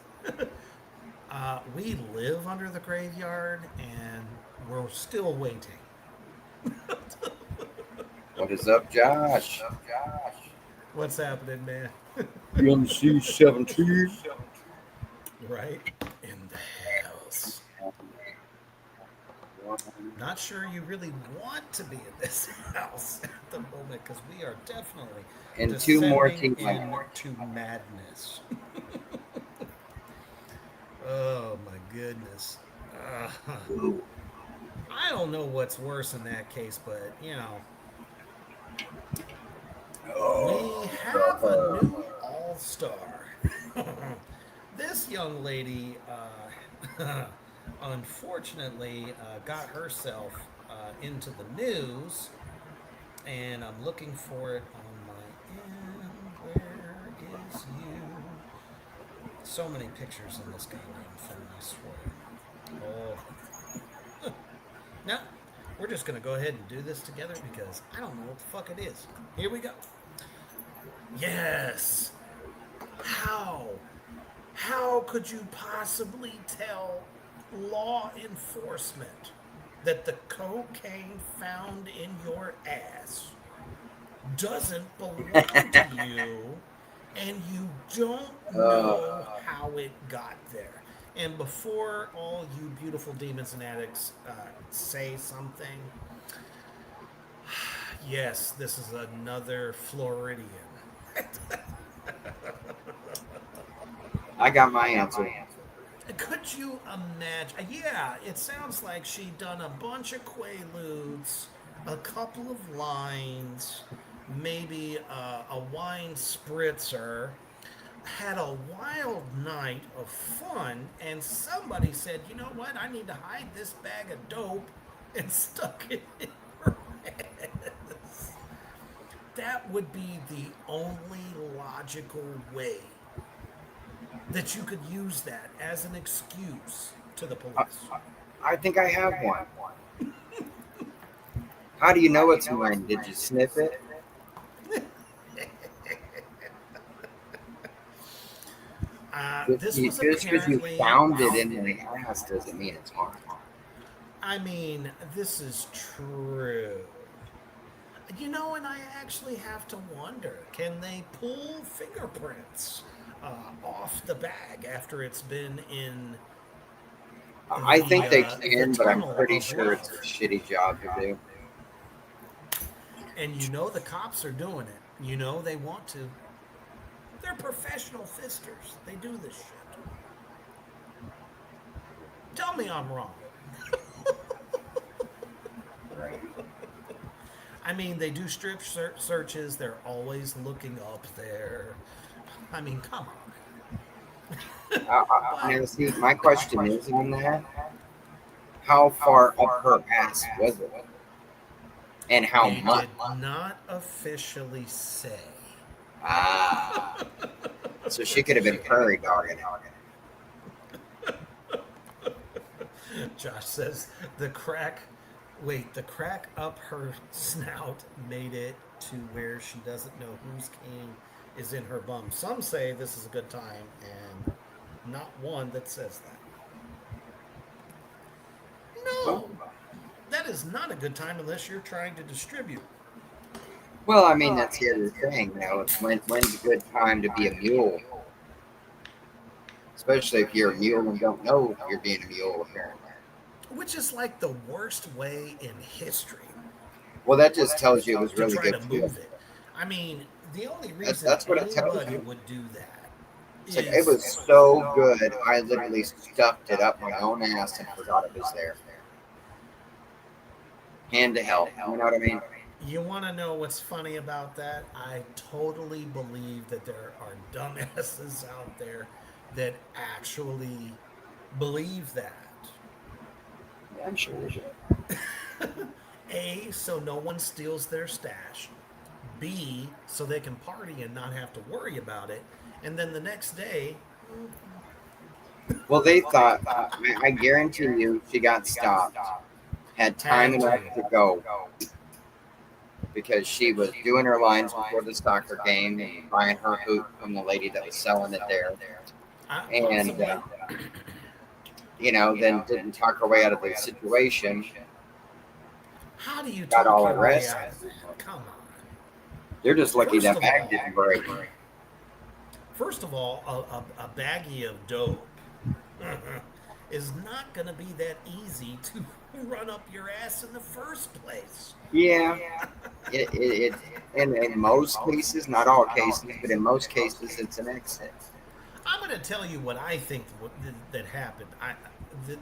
We live under the graveyard, and we're still waiting. What is up, Josh? What's happening, man? MC 17. Right in the house. Not sure you really want to be in this house at the moment, because we are definitely And two more descending teams. into madness. Oh my goodness. I don't know what's worse in that case, but you know, we have a new all-star. This young lady, unfortunately, got herself into the news, and I'm looking for it on my end. Where is you? So many pictures in this goddamn phone, I swear. Oh. No, we're just going to go ahead and do this together because I don't know what the fuck it is. Here we go. Yes. How could you possibly tell law enforcement that the cocaine found in your ass doesn't belong to you, and you don't know how it got there? And before all you beautiful demons and addicts say something, yes, this is another Floridian. I got my answer. Could you imagine? Yeah, it sounds like she done a bunch of quaaludes, a couple of lines, maybe a wine spritzer, had a wild night of fun, and somebody said, you know what, I need to hide this bag of dope, and stuck it in her ass. That would be the only logical way that you could use that as an excuse to the police. I think I have one. How do you know it's mine? Did you sniff it? This was Just because you apparently found it in the ass doesn't mean it's mine. I mean, this is true. You know, and I actually have to wonder, can they pull fingerprints off the bag after it's been in I think they the can, but I'm tunnel pretty of sure it's a love? shitty job to do. And you know the cops are doing it. You know they want to. They're professional fisters. They do this shit. Tell me I'm wrong. Right. I mean, they do strip searches. They're always looking up there. I mean, come on. Now, see, my question is on that: how far up her ass was it, and how They much? did not officially say. Ah, so she could have been prairie dogging it. Josh says the crack. Wait, the crack up her snout made it to where she doesn't know whose cane is in her bum. Some say this is a good time, and not one that says that. No, that is not a good time unless you're trying to distribute. Well, I mean, that's the other thing. It's when's a good time to be a mule, especially if you're a mule and don't know you're being a mule, apparently. Which is like the worst way in history. Well, that just tells you it was To really try good to too. move it. I mean, the only reason That's what it tells anybody you. would do that It's like, it was so good, I literally stuffed it up my own ass and forgot it was there. Hand to hell, you know what I mean? You want to know what's funny about that? I totally believe that there are dumbasses out there that actually believe that. Yeah, I'm sure they should. A, so no one steals their stash. B, so they can party and not have to worry about it. And then the next day, Well, they thought, I guarantee you, she got stopped, had time enough to go, because she was doing her lines before the soccer game and buying her hoop from the lady that was selling it there. And, then didn't talk her way out of the situation. how do you Got talk all your way arrested. out of that? Come on. They're just lucky First that of bag all- didn't break. First of all, a baggie of dope is not going to be that easy to run up your ass in the first place. Yeah, in most cases, not all cases, but in most cases, it's an exit. I'm going to tell you what I think that happened.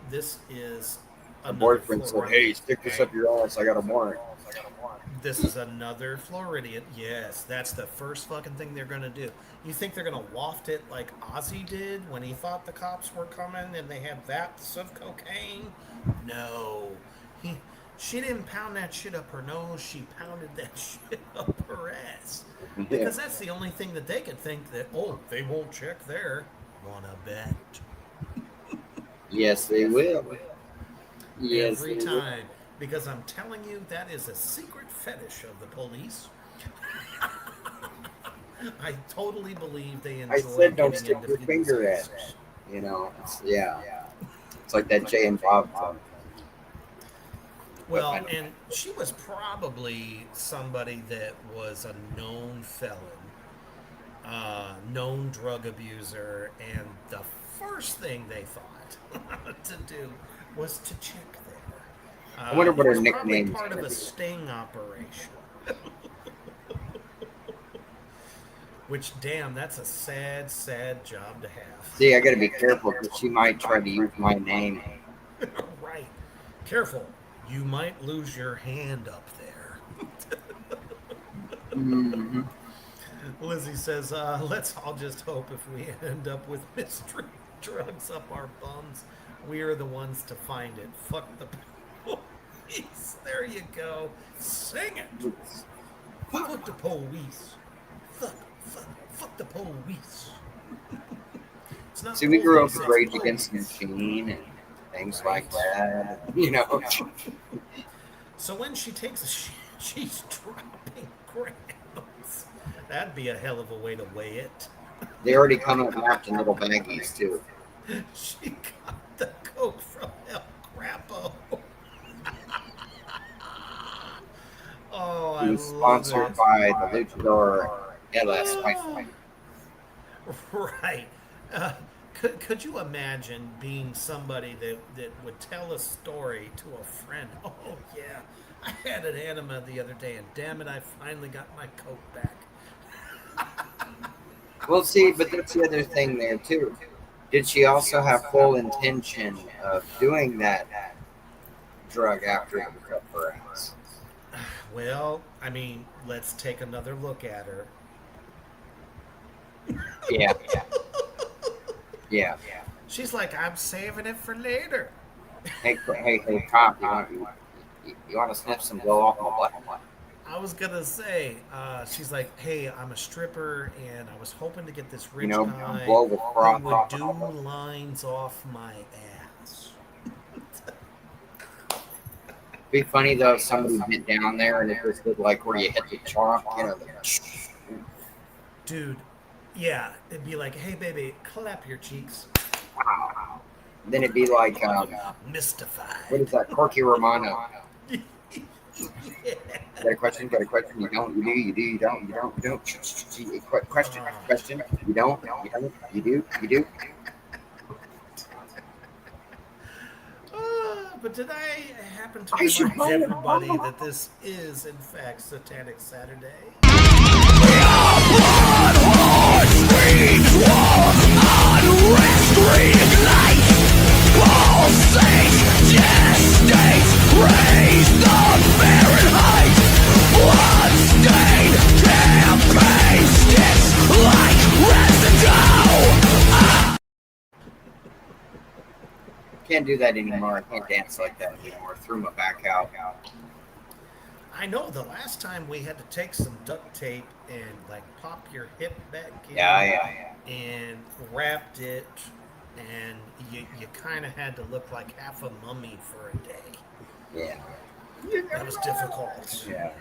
This is My another boyfriend said, Floridian. "Hey, stick this up your ass. I got a warrant." This is another Floridian. Yes, that's the first fucking thing they're gonna do. You think they're gonna waft it like Ozzy did when he thought the cops were coming and they had vats of cocaine? No. She didn't pound that shit up her nose, she pounded that shit up her ass. Because that's the only thing that they could think that, oh, they won't check there. Wanna bet? Yes, they will. Yes, Every they will. time. Because I'm telling you, that is a secret fetish of the police. I totally believe they enjoy I said, "Don't getting stick into your people's finger at faces. it." It's like that Jay and Bob thing. Well, and she was probably somebody that was a known felon, known drug abuser, and the first thing they thought to do was to check there. I wonder what it her was nickname is probably part of gonna a be. sting operation. Which, damn, that's a sad, sad job to have. See, I got to be careful because she might try to use my name. Right. Careful. You might lose your hand up there. Mm-hmm. Lizzie says, let's all just hope if we end up with mystery drugs up our bums, we are the ones to find it. Fuck the police. There you go. Sing it. Fuck the police. Fuck the police. It's not See, we grew up police, with it's Rage police. Against the Machine and things like that. You know, So when she takes a shit, she's dropping grams. That'd be a hell of a way to weigh it. they already come up wrapped in little baggies too. She got the coke from El Crapo. Oh, who's love sponsored it. by the Luchador LS Wi-Fi. Right. Could you imagine being somebody that would tell a story to a friend? Oh, yeah, I had an anima the other day, and damn it, I finally got my coat back. Well, see, but that's the other thing there, too. Did she also have full intention of doing that drug after it was up her ass? Well, I mean, let's take another look at her. Yeah. Yeah. She's like, I'm saving it for later. Hey, cop, you want to sniff some blow off my butt? I was gonna say, she's like, hey, I'm a stripper, and I was hoping to get this rich You know, guy blow the who froth would off do my butt. lines off my ass. Be funny though if somebody went down there and it just looked like where you hit the chalk, you know. Dude, yeah, it'd be like, hey, baby, clap your cheeks. Then it'd be like, Mystified. what is that, Corky Romano? Yeah. Got a question? You don't, you don't. Question, you don't, you do. But did I happen to remind everybody that this is, in fact, Satanic Saturday? Can't do that anymore. I can't dance like that anymore. Threw my back out. I know the last time we had to take some duct tape and like pop your hip back in Yeah. and wrapped it, and you kind of had to look like half a mummy for a day. Yeah. That was difficult. Yeah.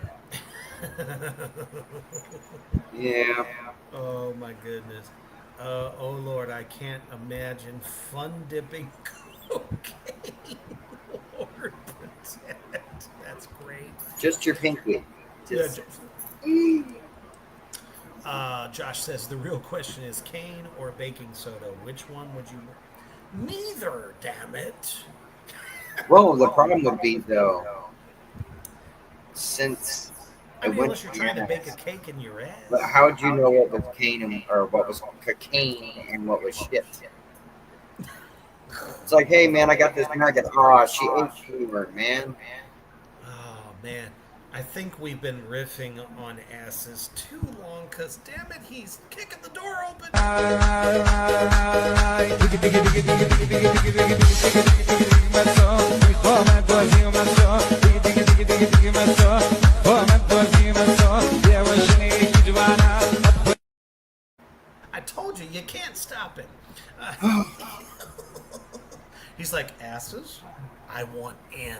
Yeah. Oh my goodness. Oh Lord, I can't imagine fun dipping cocaine. Lord protect. That's great. Just your pinky. Josh says the real question is cane or baking soda. Which one would you? Neither. Damn it. Well, the problem would be though, since I mean, unless you're trying to bake a cake in your ass. But how would you know what was cane or what was cocaine and what was shit? It's like, hey man, I got this nugget. Oh, she ate humor, man. Oh man, I think we've been riffing on asses too long. Cause damn it, he's kicking the door open. I told you, you can't stop it. He's like, asses? I want in.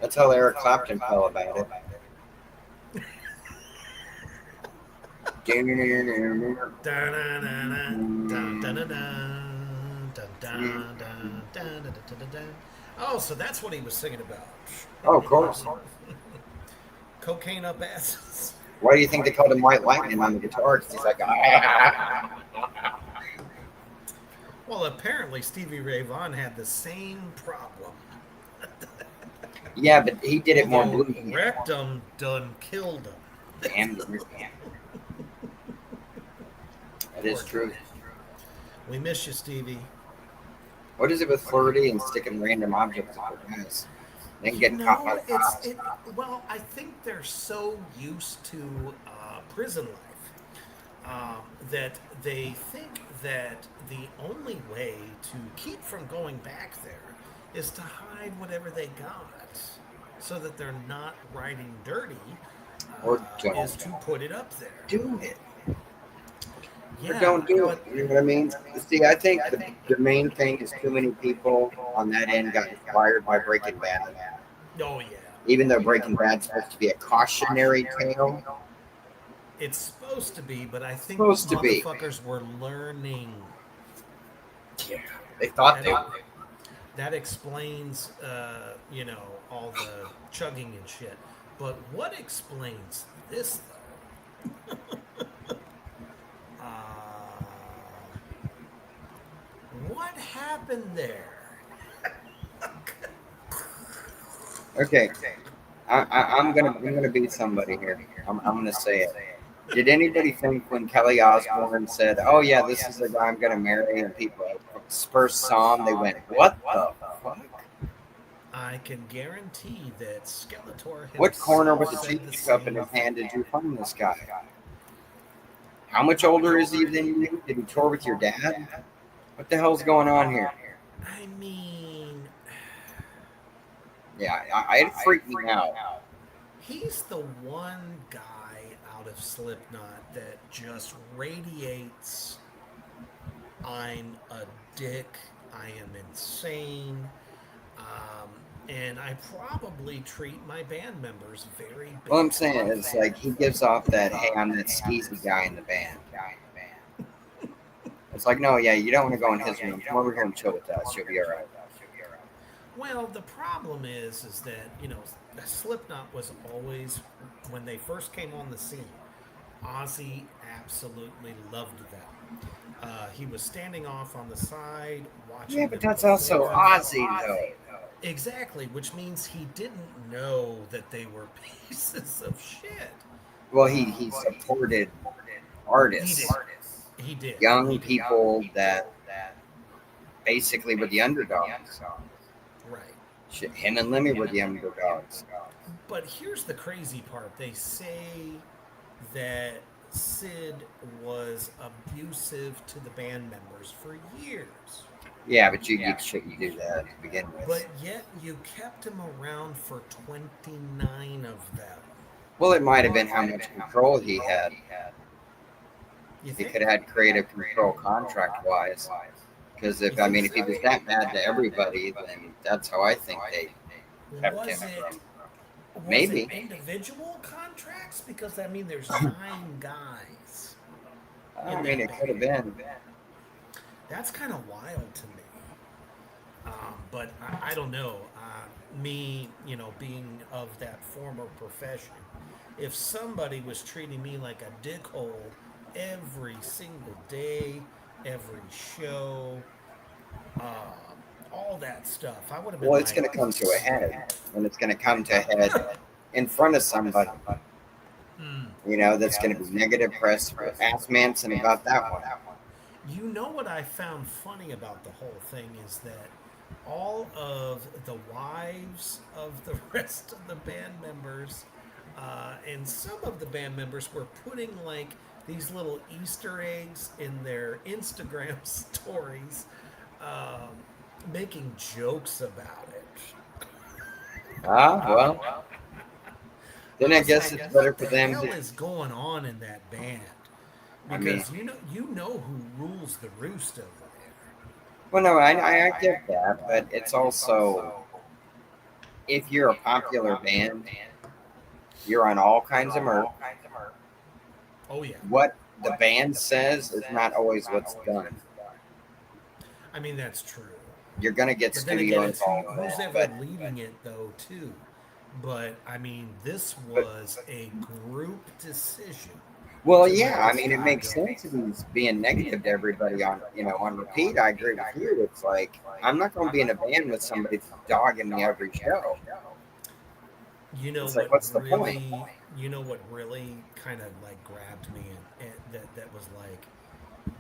That's how Eric Clapton felt about it. Oh, so that's what he was singing about. Oh, of course. Cocaine up asses. Why do you think they called him White Lightning on the guitar? Because he's like, Well, apparently Stevie Ray Vaughan had the same problem. yeah, but he did it more bluesy. Rectum done killed him. Damn. That is true. We miss you, Stevie. What is it with flirty and sticking random objects up their ass? Then getting caught by the cops? Well, I think they're so used to prison life that they think that the only way to keep from going back there is to hide whatever they got, so that they're not riding dirty. Or don't. Is to put it up there. Do it. Yeah, Or don't do it. You know what I mean? See, I think the main thing is too many people on that end got inspired by Breaking Bad. Oh yeah. Even though Breaking Bad's supposed to be a cautionary tale. It's supposed to be, but I think Supposed to be. motherfuckers were learning. Yeah, they thought they were. that explains, all the chugging and shit. But what explains this though? What happened there? Okay, I'm gonna be somebody here. I'm gonna say it. Did anybody think when Kelly Osbourne said, "Oh yeah, this is the guy I'm gonna marry," and people first saw him, they went, "What the fuck?" I can guarantee that Skeletor himself What corner with the said teacup in his hand did you find this guy? How much older is he than you? Did he tour with your dad? What the hell's going on here? I mean, Yeah, it freaked me out. he's the one guy out of Slipknot that just radiates, I'm a dick, I am insane, and I probably treat my band members very bad. What I'm saying is, like, he gives off that, "Hey, I'm that skeezy guy in the band." It's like, no, yeah, you don't want to go in his room. Come over here and chill with us. You'll be all right. Well, the problem is that, Slipknot was always, when they first came on the scene, Ozzy absolutely loved them. He was standing off on the side watching. Yeah, but them that's also perform. Ozzy, though. Exactly, which means he didn't know that they were pieces of shit. Well, he supported artists, He did. young people that basically were the underdogs. Right. Shit, him and Lemmy were the underdogs. But here's the crazy part. They say that Sid was abusive to the band members for years. Yeah, but you shouldn't do that to begin with. But yet you kept him around for 29 of them. Well, it might have been how much control he had. You He think? could have had creative control contract-wise. Because if he was that mad to everybody, then that's how I think they kept Was him. it Maybe. individual contracts? Because, there's 9 guys. I mean, it could have been. That's kind of wild to me. But I don't know. Me, being of that former profession, if somebody was treating me like a dickhole every single day, every show, all that stuff, I would have been. Well, it's going to come to a head. And it's going to come to a head in front of somebody. That's going to be negative press. Ask Manson about that one. You know what I found funny about the whole thing is that all of the wives of the rest of the band members and some of the band members were putting like these little Easter eggs in their Instagram stories, making jokes about it. Well. Then I guess it's better for them. What the hell is going on in that band? Because you know who rules the roost over there. Well, no, I get that, but it's also, if you're a popular band, you're on all kinds of merch. Oh yeah. What the band says is not always what's done. That's true. You're gonna get But then studio again, it's involvement, who's ever leading it though too. But this was a group decision. Well, yeah, it makes sense if he's being negative to everybody on repeat. I agree with you. It's like, I'm not going to be in a band with somebody that's dogging me every show. It's like, what's the point? You know what really kind of like grabbed me and that was like,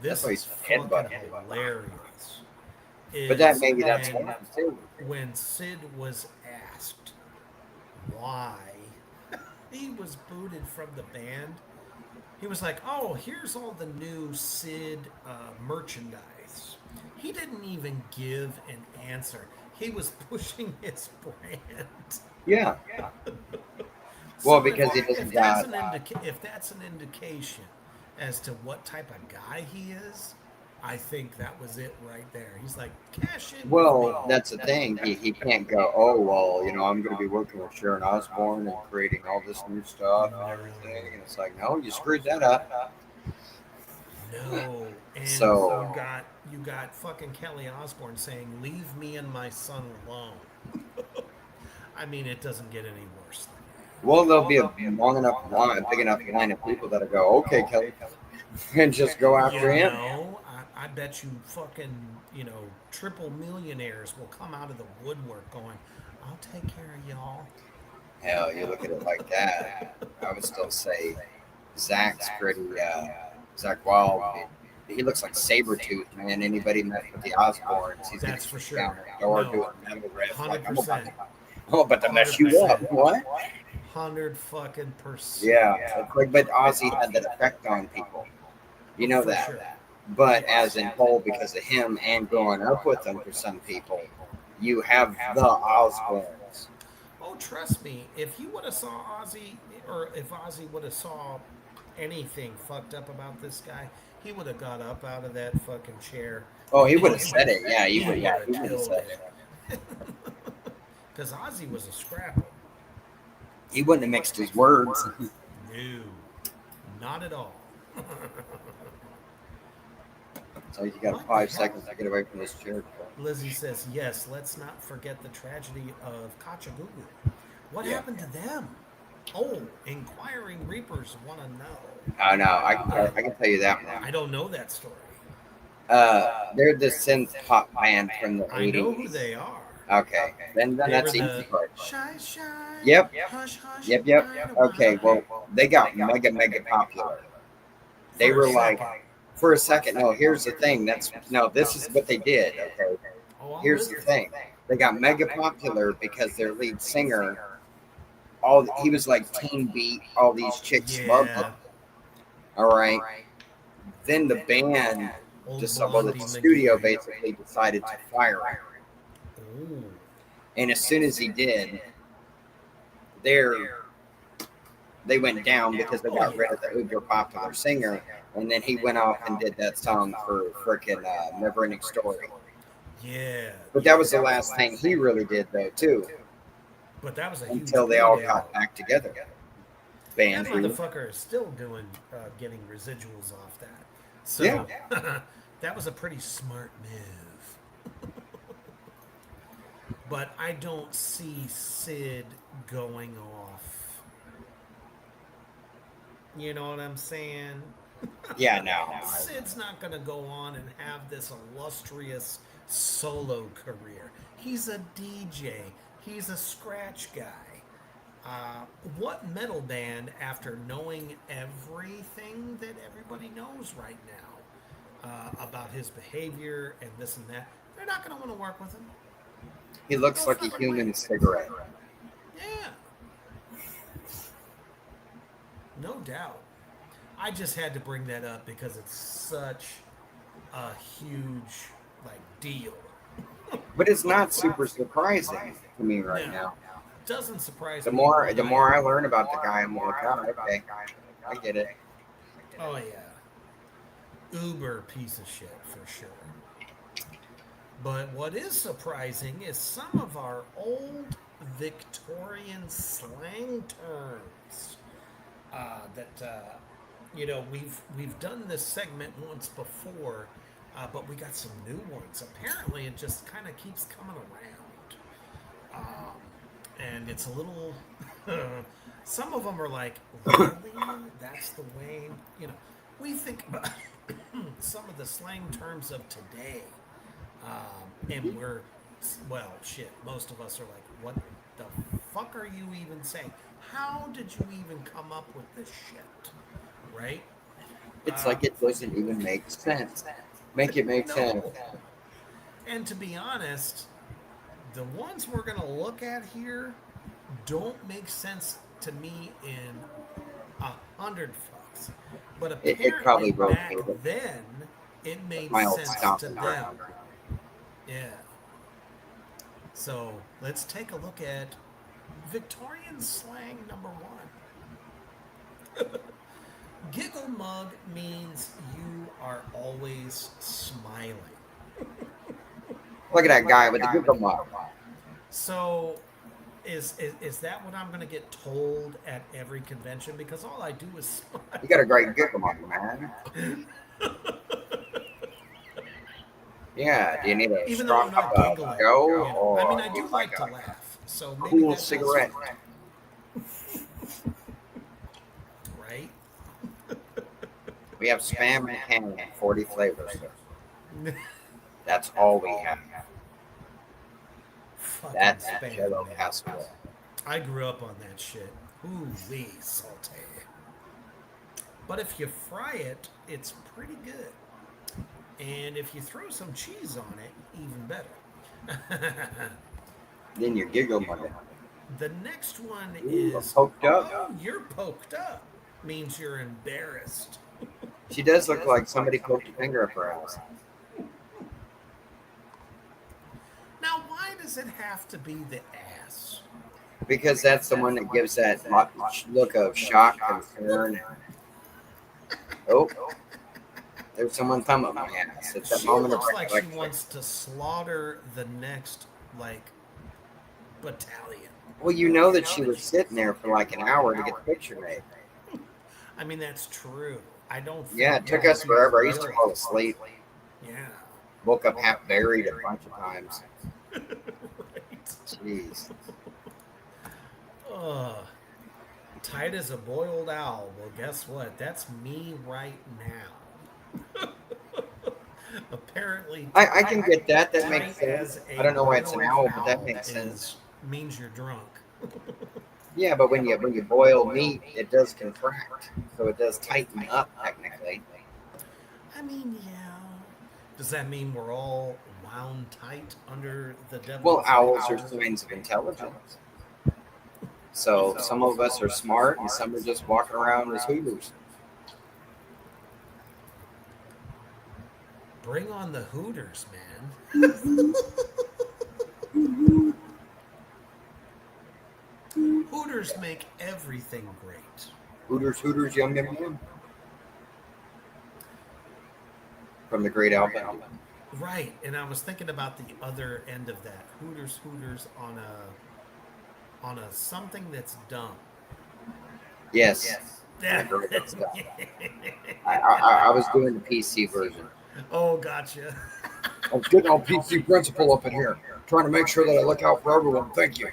this is fucking hilarious. But that's one too. When Sid was asked why he was booted from the band, he was like, "Oh, here's all the new Sid merchandise." He didn't even give an answer. He was pushing his brand. Yeah. So because he doesn't got. If that's an indication as to what type of guy he is, I think that was it right there. He's like, cash in. Well, that's the thing. He can't go, "Oh, well, I'm going to be working with Sharon Osbourne and creating all this new stuff and everything." And it's like, no, you screwed that up. No. And So you got fucking Kelly Osbourne saying, "Leave me and my son alone." I mean, it doesn't get any worse than that. Well, there'll be a long enough line, a big enough line of people that'll go, "Okay, Kelly," and just go after him. I bet you fucking, triple millionaires will come out of the woodwork going, "I'll take care of y'all." Hell, you look at it like that. I would still say Zach's pretty. Zach Wild. He looks like Sabretooth, man. Anybody met with the Osbournes, he's That's for sure. down the door No, doing metal riff. Like, 100%. I'm about to mess you up. What? 100%. Yeah, but Ozzy had that effect on people. You know For that. sure. But as in whole, because of him and growing up with them for some people, you have the Osbournes. Oh, trust me, if you would have saw Ozzy, or if Ozzy would have saw anything fucked up about this guy, he would have got up out of that fucking chair. Oh, he would have said it. Yeah, he would. Yeah, he have would have said it. Because Ozzy was a scrapper. He wouldn't have mixed his words. No, not at all. So you got 5 seconds to get away from this chair. Lizzie says, yes, let's not forget the tragedy of Kachagugu. What happened to them? Oh, inquiring Reapers want to know. Oh, no, I can tell you that one. I don't know that story. They're the synth pop band from the 80s. I know who they are. Okay, then that's were easy part. Shy, shy, Yep. hush, hush, Yep. quiet, Okay, quiet. well, they got mega popular. They were like, for a second, no, here's the thing. This is what they did, okay? Here's the thing. They got mega popular because their lead singer, he was like Teen Beat, all these chicks loved him. All right. Then the band, the studio basically decided to fire him. Ooh. And as soon as he did, they went down because they got rid of the uber popular singer, and then he went off and did that song for frickin' Never Ending Story. Yeah. But that was the last thing he really did, though, too. But that was a until huge they all deal. got back together. That Band. motherfucker is still getting residuals off that. So Yeah. that was a pretty smart move. But I don't see Sid going off. You know what I'm saying? Yeah, no. Sid's not going to go on and have this illustrious solo career. He's a DJ. He's a scratch guy. What metal band, after knowing everything that everybody knows right now about his behavior and this and that, they're not going to want to work with him. He looks like a human cigarette. Yeah. No doubt. I just had to bring that up because it's such a huge deal. But it's not super surprising to me right now. Doesn't surprise The me. more I learn about the guy, I'm like, oh, okay, I get it. Oh yeah. Uber piece of shit for sure. But what is surprising is some of our old Victorian slang terms we've done this segment once before, but we got some new ones. Apparently, it just kind of keeps coming around, and it's a little. Some of them are like, really? That's the way we think about some of the slang terms of today. And most of us are like, what the fuck are you even saying? How did you even come up with this shit? Right? It's like it doesn't even make sense. Make it make sense. And to be honest, the ones we're going to look at here don't make sense to me in 100 fucks. But apparently it probably broke back then, it made sense to them. Yeah. So let's take a look at Victorian slang number 1. Giggle mug means you are always smiling. Look at that guy with the giggle mug. So is that what I'm going to get told at every convention? Because all I do is smile. You got a great giggle mug, man. Yeah. Do you need a Even though I'm strong not cup of giggling. Joe, You know? or I mean, I do you like to a laugh. So maybe cool that does cigarette? count, right? We have spam and ham, 40 flavors. That's all we have. Fucking That's spam, Jello man. casserole. I grew up on that shit. Ooh, wee, salty. But if you fry it, it's pretty good. And if you throw some cheese on it, even better. Then you giggle money. The next one Ooh, is poked up. oh, you're poked up. Means you're embarrassed. She does look like somebody poked a finger up her ass. Now, why does it have to be the ass? Because that's the one that gives that look of shock, concern. Oh, there's someone thumb up my ass. It's that She moment of looks like she recollection. wants to slaughter the next, like, battalion. Well, you know that she was sitting there for like an hour to get the picture made. I mean, that's true. I don't think Yeah, it took that us would be forever. I used to real. fall asleep. Yeah. Woke up half buried a bunch of times. Right. Jeez. Tight as a boiled owl. Well, guess what? That's me right now. Apparently, I can get that. That tight makes sense. as a I don't know why it's an boiled owl, but that owl makes sense. means you're drunk. Yeah, but when you boil meat, it does contract, so it does tighten up technically. I mean, yeah. Does that mean we're all wound tight under the devil's Well, owls are eye? signs of intelligence. So some of us are smart, and some are just walking around as hooters. Bring on the Hooters, man. Hooters make everything great. Hooters, Hooters, yum yum yum. From the Great Album. Right, and I was thinking about the other end of that. Hooters on a something that's dumb. Yes. I Yeah. agree with that stuff. I was doing the PC version. Oh, gotcha. I was getting all PC principal up in here, trying to make sure that I look out for everyone. Thank you.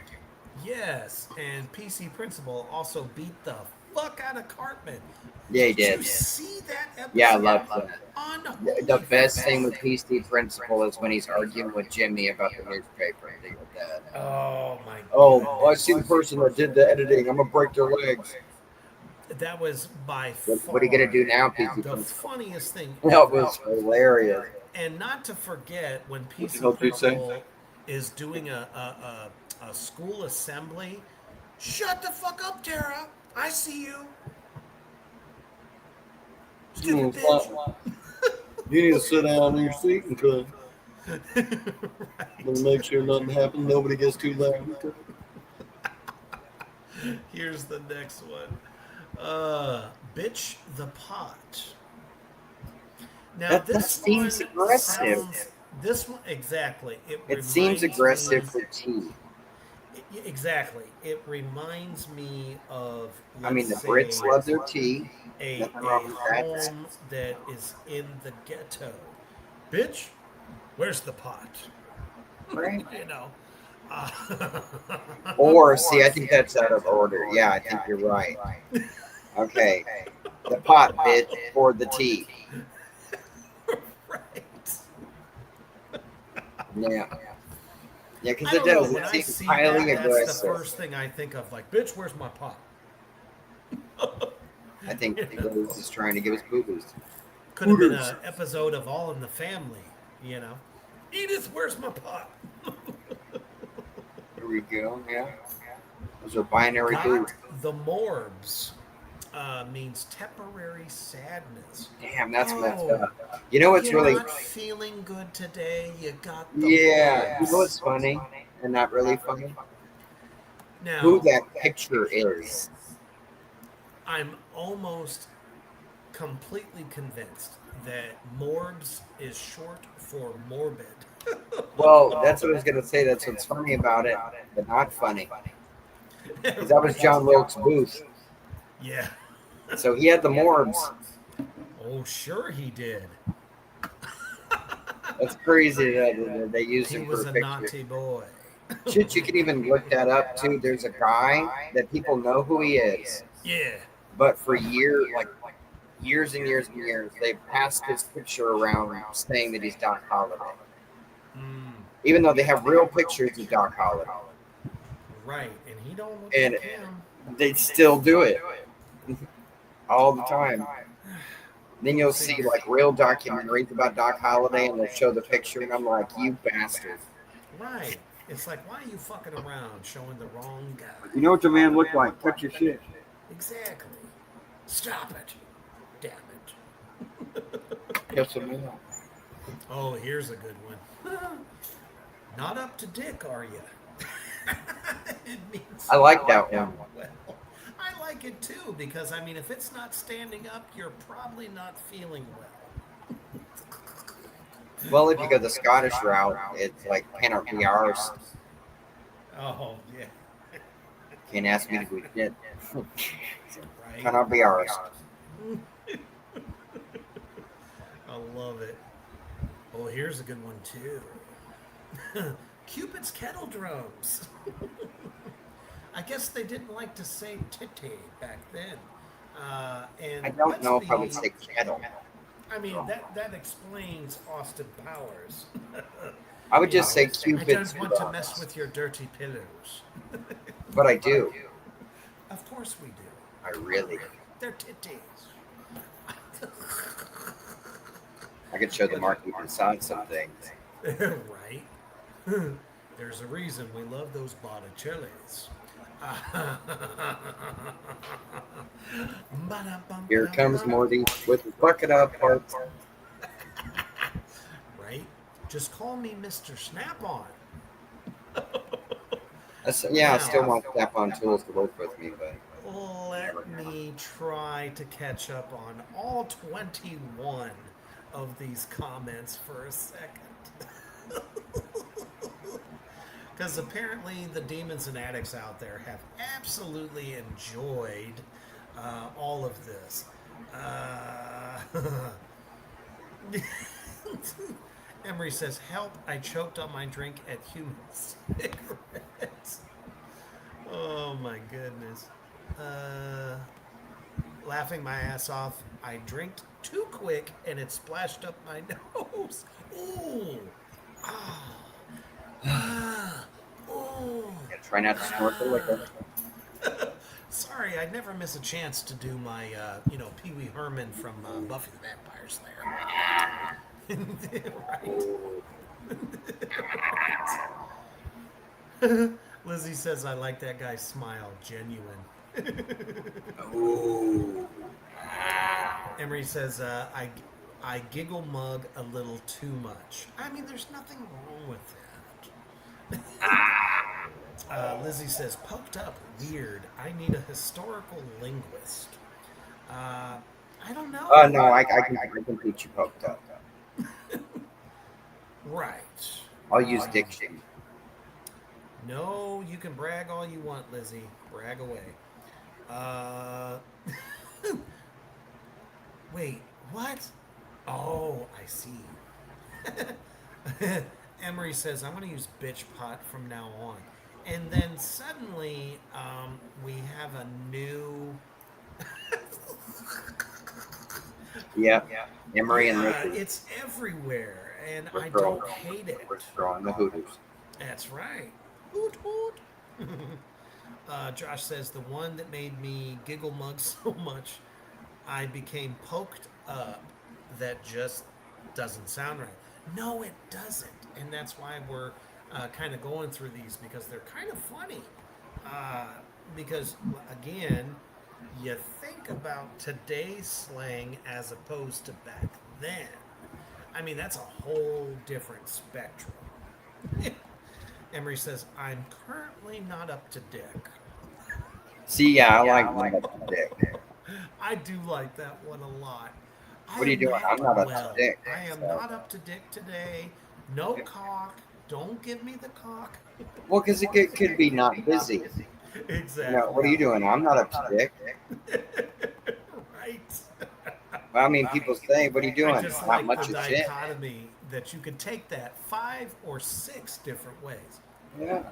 Yes, and PC Principal also beat the fuck out of Cartman. Yeah, he Did did. you see that episode? Yeah, I love that. Unholy The best fuck. thing with PC Principal is when he's arguing with Jimmy about the newspaper. And things like that. Oh my god. Oh, well, I see the person that did the editing. I'm gonna break their legs. That was by far What are you gonna do now, PC the Principal? funniest thing That ever. was hilarious. And not to forget when What the PC hell did you say? Principal is doing a school assembly. Shut the fuck up, Tara. I see you. Stupid bitch. You need to sit down in your seat and cut. Right. Make sure nothing happens. Nobody gets too loud. Here's the next one. Bitch the pot. Now That this seems one aggressive. this one exactly. It seems reminds aggressive me- for tea. Exactly. It reminds me of. I mean, the let's Brits say, love their tea. a Nothing wrong with that. home that is in the ghetto. Bitch, where's the pot? Right. You know. Or, see, I think that's out of order. Yeah, I think you're right. Okay. The pot, bitch, or the tea. Right. Yeah. Yeah, because I it don't know. does. When It I seems see highly that, that's the aggressive. first thing I think of. Like, bitch, where's my pot? I think Rose is trying to give us boo-boos. Could have been an episode of All in the Family, you know. Edith, where's my pot? Here we go. Yeah. Those are binary boos. Got the morbs means temporary sadness. Damn, that's messed Oh, up. You know what's You're really... not feeling good today. You got the Yeah. morbs. You know what's funny and not really funny? Now, Who that picture is. I'm almost completely convinced that morbs is short for morbid. Well, that's what I was going to say. That's what's funny about it, but not funny. Because that was John Wilkes Booth. Yeah. So he had the morbs. Oh, sure he did. That's crazy that they used He him was for a a picture. naughty boy. Shit, you can even look that up too. There's a guy that people know who he is, Yeah. but for years and years and years, they passed his picture around saying that he's Doc Holliday, Mm, even though they have real pictures of Doc Holliday, right. And he don't look and like him. they still do it all the time. Then you'll see like real documentaries about Doc Holliday, and they'll show the picture, and I'm like, you bastard. Right. It's like, why are you fucking around showing the wrong guy? You know what the man looked like? Cut your shit. Exactly. Stop it. Damn it. Yes, I mean. Oh, here's a good one. Not up to dick, are you? It means I like that one. well, I like it too because I mean, if it's not standing up, you're probably not feeling well. Well, if you go the Scottish route, it's like cannot be ours. Oh yeah. Can't ask me to do shit. Right. Cannot be ours. I love it. Oh, here's a good one too. Cupid's kettle drums. I guess they didn't like to say titty back then. And I don't let's know if I be- would say kettle. I mean, that explains Austin Powers. I would just say I Cupid's don't want to drums. mess with your dirty pillows. But I do. Of course we do. I really. They're titties. I could show the market inside some things. Right? There's a reason we love those Botticellis. Here comes Morty with the bucket up parts. Right? Just call me Mr. Snap-on. Yeah, I still want Snap-on tools to work with me, but Let me try to catch up on all 21 of these comments for a second. Because apparently the Demons and Addicts out there have absolutely enjoyed all of this. Emery says, help, I choked on my drink at human cigarettes. Oh my goodness. Laughing my ass off, I drank too quick and it splashed up my nose. Ooh. Ah. Ah. Ooh. yeah, try not to snort the liquor. Sorry, I never miss a chance to do my, Pee Wee Herman from Buffy the Vampire Slayer. Right. Lizzie says, I like that guy's smile. Genuine. Ooh. Emery says, I giggle mug a little too much. I mean, there's nothing wrong with that. Lizzie says, poked up, weird. I need a historical linguist. I don't know. No, I can teach you poked up. Right. I'll use diction. No, you can brag all you want, Lizzie. Brag away. Wait, what? Oh, I see. Emery says, I'm going to use bitch pot from now on. And then suddenly, we have a new... Yeah, Emery and Richard. It's everywhere, and We're I growing. don't hate it. We're throwing the Hooters. That's right. Hoot hoot. Josh says, the one that made me giggle mug so much, I became poked up. That just doesn't sound right. No, it doesn't. And that's why we're kind of going through these, because they're kind of funny. Because, again, you think about today's slang as opposed to back then. I mean, that's a whole different spectrum. Emery says, I'm currently not up to dick. See, yeah, I like up to dick. I do like that one a lot. What are you doing? I'm not up to dick. I am not up to dick today. No cock. Don't give me the cock. Well, because it could be not busy. Exactly. What are you doing? I'm not up to dick. Right. Well, I mean, people say, what are you doing? I just Not like much the of shit. dichotomy that you could take that 5 or 6 different ways. Yeah.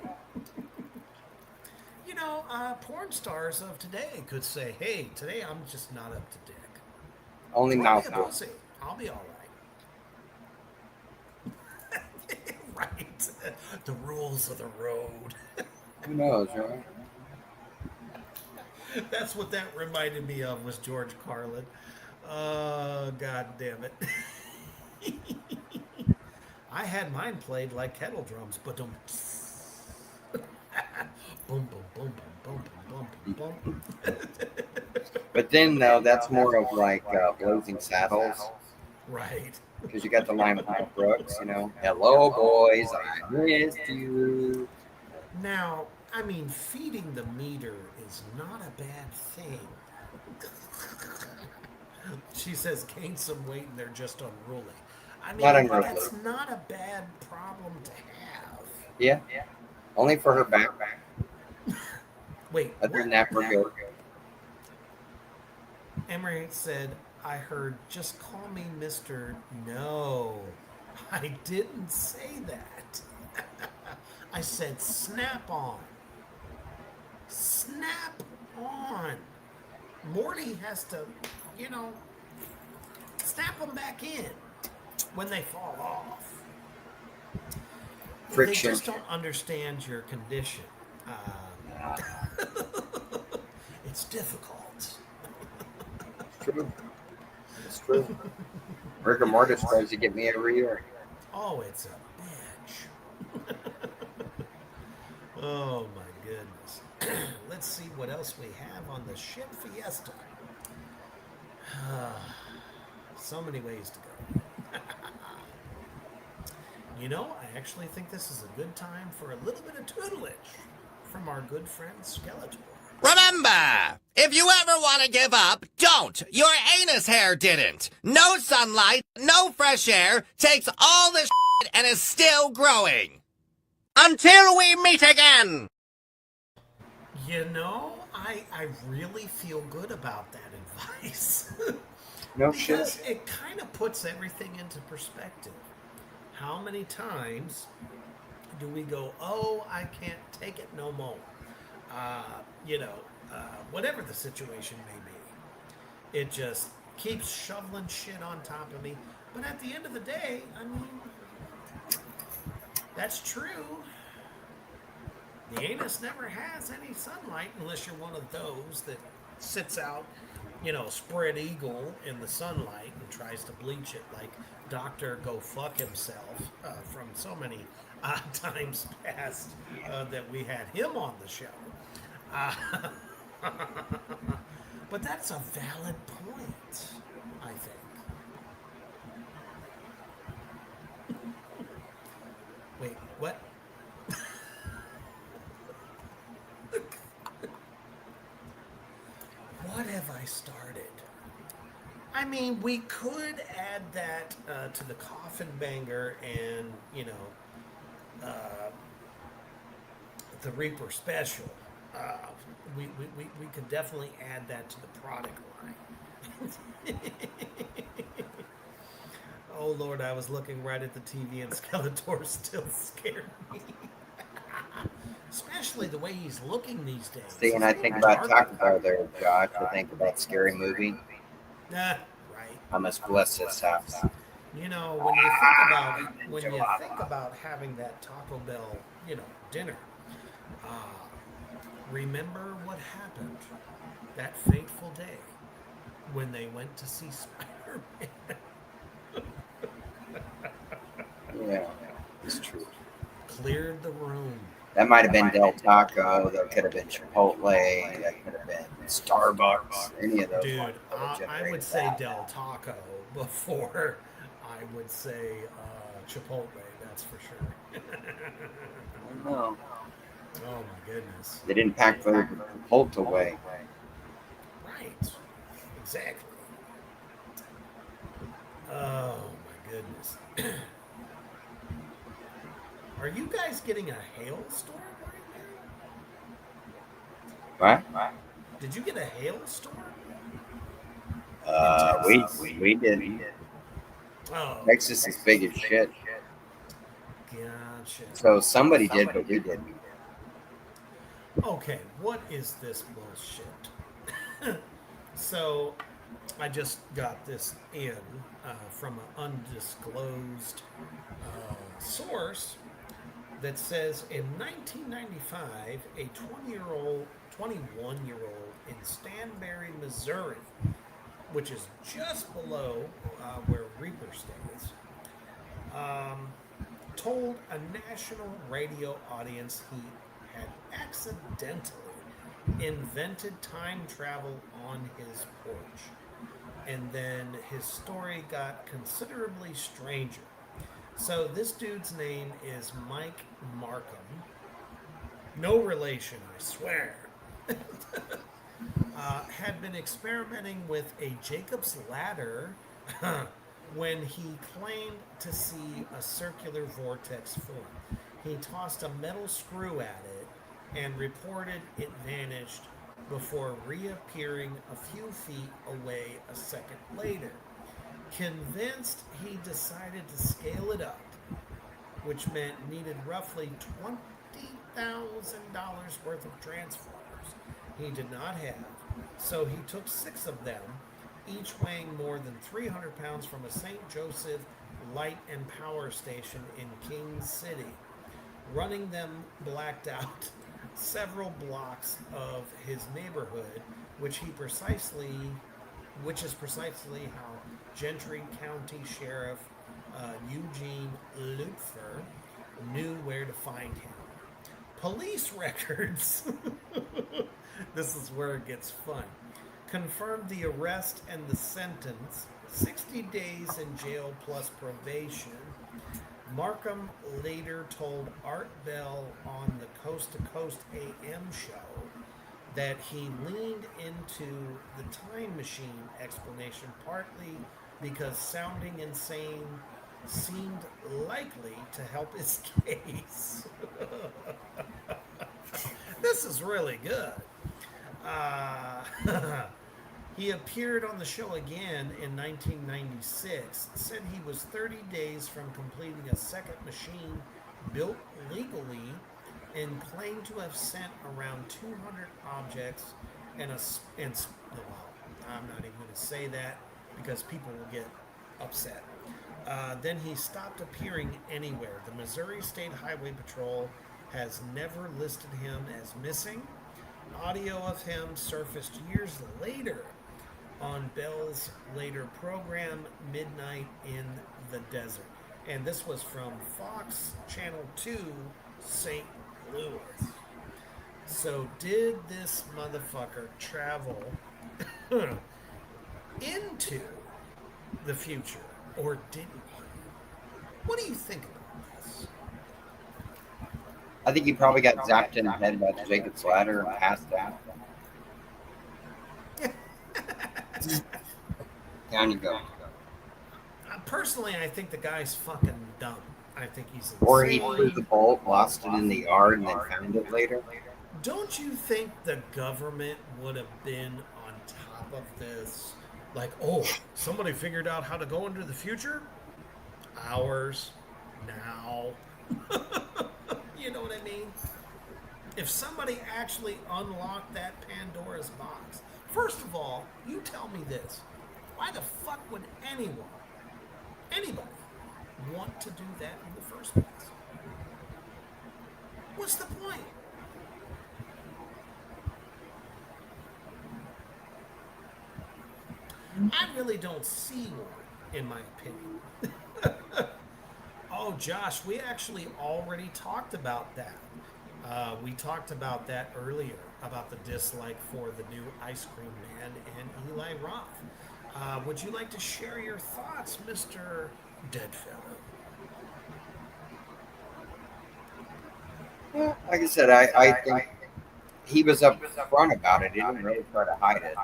You know, porn stars of today could say, "Hey, today I'm just not up to dick. Only Throw me a mouthful. pussy. I'll be all right." Right. The rules of the road. Who knows, right? That's what that reminded me of, was George Carlin. Oh, God damn it. I had mine played like kettle drums, but don't. Boom, boom, boom, boom, boom, boom, boom, boom. But then, though, that's more of like Blazing Saddles. Right. Because you got the line with Mike Brooks, you know. Hello, boys, I missed you. Now, I mean, feeding the meter is not a bad thing. She says gain some weight and they're just unruly. I mean, Not unruly. that's not a bad problem to have. Yeah. Only for her back. Wait, Other than that, we're good. Emery said, I heard, just call me Mr. No. I didn't say that. I said snap on. Snap on. Morty has to, you know, snap them back in when they fall off. Friction. They just don't understand your condition. It's difficult. It's true. It's true. Rick and Mortis tries to get me every year. Oh, it's a bitch. Oh, my goodness. Let's see what else we have on the ship Fiesta. So many ways to go. You know, I actually think this is a good time for a little bit of tutelage from our good friend Skeletor. Remember, if you ever want to give up, don't. Your anus hair didn't. No sunlight, no fresh air, takes all this shit and is still growing. Until we meet again. You know, I really feel good about that advice. No because shit. it kind of puts everything into perspective. How many times do we go, oh, I can't take it no more? Whatever the situation may be. It just keeps shoveling shit on top of me. But at the end of the day, I mean, that's true. The anus never has any sunlight unless you're one of those that sits out, spread eagle in the sunlight and tries to bleach it like Dr. Go Fuck Himself from so many times past that we had him on the show. But that's a valid point, I think. Wait, what? What have I started? I mean, we could add that to the coffin banger and, the Reaper special. We could definitely add that to the product line. Oh, Lord, I was looking right at the TV and Skeletor still scared me. Especially the way he's looking these days. See, and I think about Taco Bell there, Josh. I think about Scary Movie. Right. I must bless this house. When you think about having that Taco Bell, dinner, remember what happened that fateful day when they went to see Spider-Man. Yeah, it's true. Cleared the room. That might have been Del Taco. That could have been Chipotle. That could have been Starbucks. Any of those. Dude, I would say Del Taco before I would say Chipotle. That's for sure. No. Oh my goodness. They didn't pack the Chipotle away. Right. Exactly. Oh my goodness. Are you guys getting a hailstorm right now? What? Did you get a hailstorm? We didn't. Oh, Texas is big as shit. gotcha. So somebody did, but we didn't. Okay, what is this bullshit? So, I just got this in from an undisclosed source that says in 1995, a 21-year-old in Stanberry, Missouri, which is just below where Reaper stays, told a national radio audience he had accidentally invented time travel on his porch. And then his story got considerably stranger. So this dude's name is Mike Markham. No relation, I swear. Had been experimenting with a Jacob's ladder when he claimed to see a circular vortex form. He tossed a metal screw at it and reported it vanished before reappearing a few feet away a second later. Convinced, he decided to scale it up, which meant needed roughly $20,000 worth of transformers he did not have. So he took 6 of them, each weighing more than 300 pounds, from a St. Joseph light and power station in King City, running them blacked out several blocks of his neighborhood, which is precisely how Gentry County Sheriff Eugene Lupfer knew where to find him. Police records, this is where it gets fun, confirmed the arrest and the sentence, 60 days in jail plus probation. Markham later told Art Bell on the Coast to Coast AM show that he leaned into the time machine explanation partly because sounding insane seemed likely to help his case. This is really good. He appeared on the show again in 1996, said he was 30 days from completing a second machine built legally, and claimed to have sent around 200 objects well, I'm not even going to say that because people will get upset. Then he stopped appearing anywhere. The Missouri State Highway Patrol has never listed him as missing. Audio of him surfaced years later on Bell's later program, Midnight in the Desert. And this was from Fox Channel 2, St. Louis. So did this motherfucker travel into the future, or didn't he? What do you think about this? I think he probably got zapped in the head by the Jacob's ladder and passed out. Down you go. Personally, I think the guy's fucking dumb. I think he's insane. Or he threw the bolt, lost it in the yard, and then found it later. Don't you think the government would have been on top of this? Like, oh, somebody figured out how to go into the future? Hours, now. You know what I mean? If somebody actually unlocked that Pandora's box, first of all, you tell me this. Why the fuck would anybody want to do that in the first place? What's the point? I really don't see one, in my opinion. Oh, Josh, we actually already talked about that. We talked about that earlier, about the dislike for the new Ice Cream Man and Eli Roth. Would you like to share your thoughts, Mr. Deadfellow? Yeah, like I said, I think he was up front about it. He didn't really try to hide it.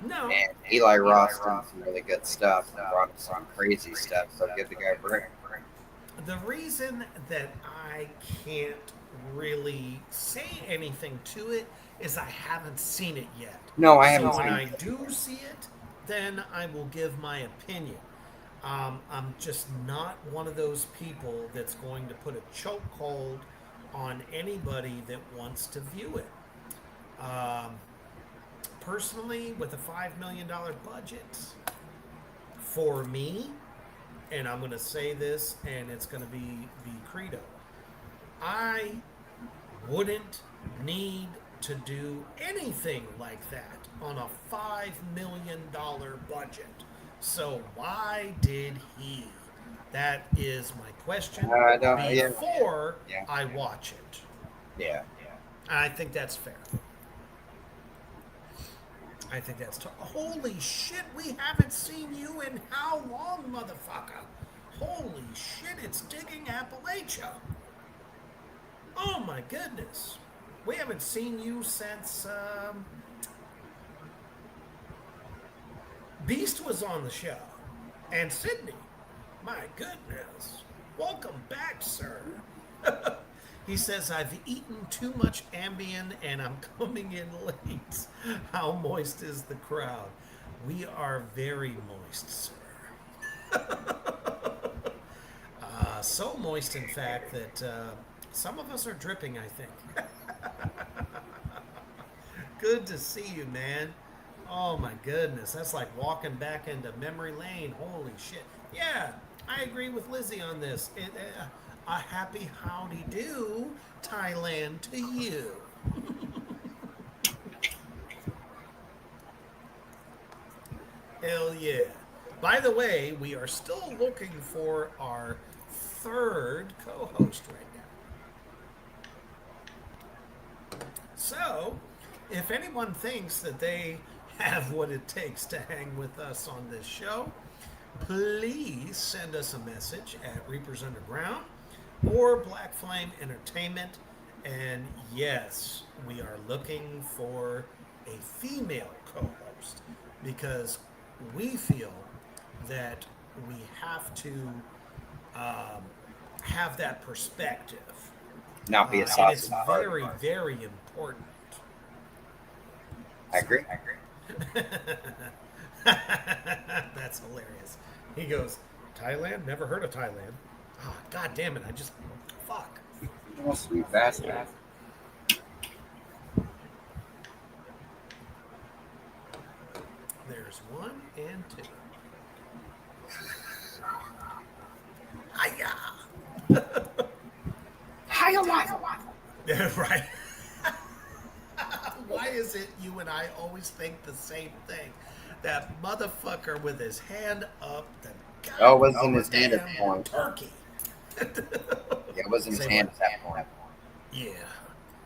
No. And Eli Roth did some really good stuff and brought some crazy stuff, so give the guy a break. The reason that I can't really say anything to it is I haven't seen it yet. No, I haven't seen it. So when I it. do see it, then I will give my opinion. I'm just not one of those people that's going to put a chokehold on anybody that wants to view it. Personally, with a $5 million budget, for me, and I'm going to say this, and it's going to be credo, I wouldn't need to do anything like that on a $5 million budget. So why did he? That is my question before I watch it. Yeah. I think that's fair. I think that's holy shit, we haven't seen you in how long, motherfucker? Holy shit, it's Digging Appalachia. Oh my goodness. We haven't seen you since Beast was on the show. And Sydney. My goodness. Welcome back, sir. He says, I've eaten too much Ambien and I'm coming in late. How moist is the crowd? We are very moist, sir. So moist, in fact, that some of us are dripping, I think. Good to see you, man. Oh, my goodness. That's like walking back into memory lane. Holy shit. Yeah, I agree with Lizzie on this. A happy howdy do, Thailand, to you. Hell yeah. By the way, we are still looking for our third co-host right now. So, if anyone thinks that they have what it takes to hang with us on this show, please send us a message at Reapers Underground or Black Flame Entertainment. And yes, we are looking for a female co-host because we feel that we have to have that perspective. Not be a and sausage. it's very, very important. I agree. That's hilarious. He goes, Thailand? Never heard of Thailand. Oh, God damn it. Fuck. Oh, sweet bastard. There's one and two. Hiya! Hiya! Yeah, right. Why is it you and I always think the same thing? That motherfucker with his hand up, the it wasn't in his hand at the point. Turkey. Yeah, it wasn't his hand at that point. Yeah,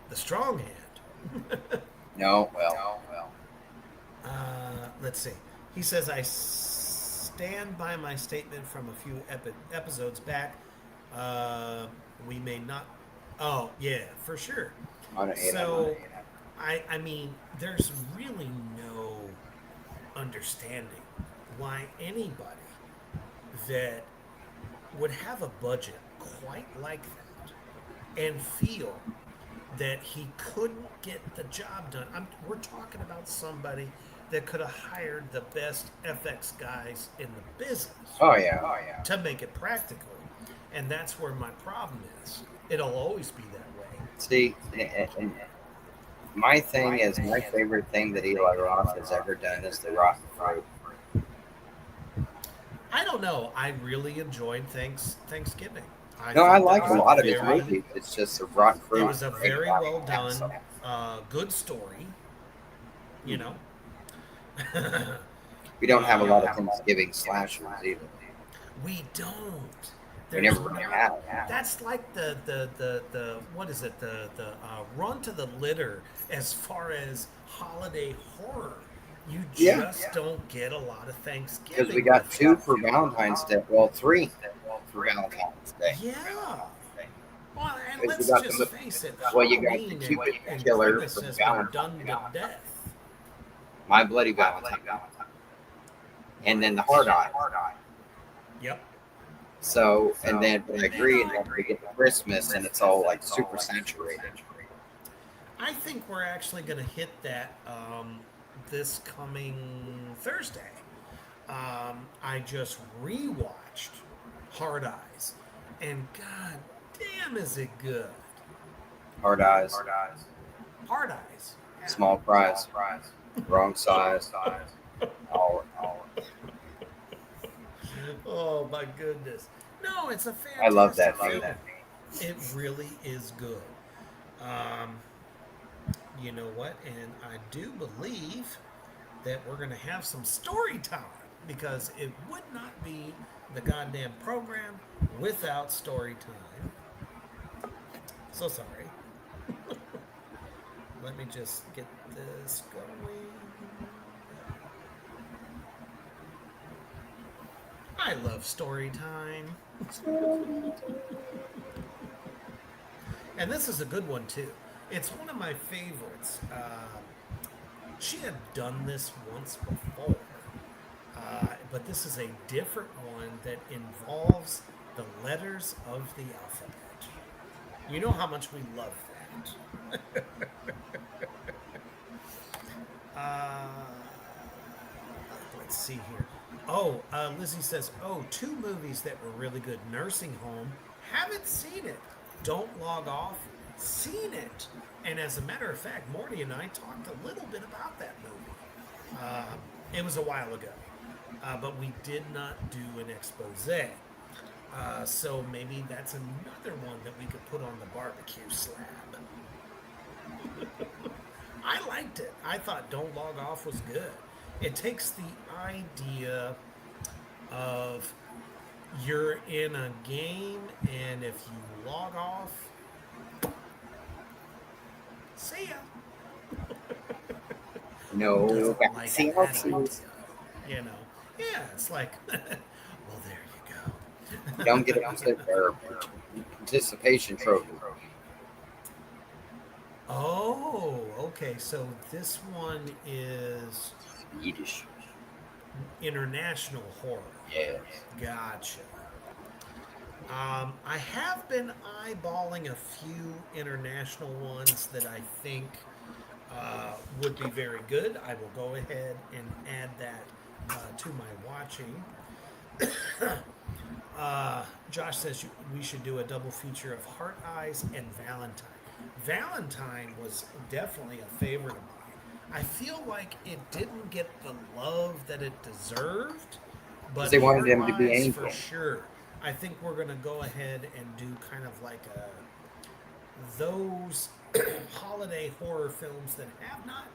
the strong hand. No, well. Let's see. He says, I stand by my statement from a few episodes back. We may not... Oh, yeah, for sure. So, I mean, there's really no understanding why anybody that would have a budget quite like that and feel that he couldn't get the job done. We're talking about somebody that could have hired the best FX guys in the business. Oh yeah. To make it practical. And that's where my problem is. It'll always be that way. See, and my thing is, my favorite thing that Eli Roth has ever done is the rotten fruit. I don't know. I really enjoyed Thanksgiving. I like a lot of his movies. It's just the rotten fruit. It was a very well done, good story. You know. We don't have a lot of Thanksgiving slashers either. We don't. We never really have. That's like the what is it? The run to the litter as far as holiday horror. You just don't get a lot of Thanksgiving. Because we got 2 for Valentine's Day. Well, 3 for Valentine's Day. Yeah. Well, and let's just face it. Well, you got the Cupid Killer for Valentine's done to death. My Bloody Valentine. And then the Hard Eye. Yep. So, and then I agree, and then we get to Christmas, and it's all like super saturated. I think we're actually going to hit that this coming Thursday. I just rewatched Hard Eyes, and god damn is it good. Hard eyes. Hard Eyes. Yeah. Small fries. Wrong size. All. Oh my goodness. No, it's a fantastic I love that film. film. It really is good. You know what? And I do believe that we're going to have some story time, because it would not be the goddamn program without story time. So sorry. Let me just get this going. I love story time. And this is a good one too. It's one of my favorites. She had done this once before, but this is a different one that involves the letters of the alphabet. You know how much we love that. Let's see here. Oh, Lizzie says, two movies that were really good. Nursing Home. Haven't seen it. Don't Log Off. Seen it. And as a matter of fact, Morty and I talked a little bit about that movie. It was a while ago. But we did not do an expose. So maybe that's another one that we could put on the barbecue slab. I liked it. I thought Don't Log Off was good. It takes the idea of you're in a game, and if you log off, see ya. No, Like see that idea, you know? Yeah, it's like, well, there you go. don't get a participation trophy. Oh, okay. So this one is Yiddish. international horror. Yes. Gotcha. I have been eyeballing a few international ones that I think would be very good. I will go ahead and add that to my watching. Josh says we should do a double feature of Heart Eyes and Valentine. Valentine was definitely a favorite of mine. I feel like it didn't get the love that it deserved, but They wanted him to Heart be Eyes angel. for sure. I think we're going to go ahead and do kind of like those holiday horror films that have not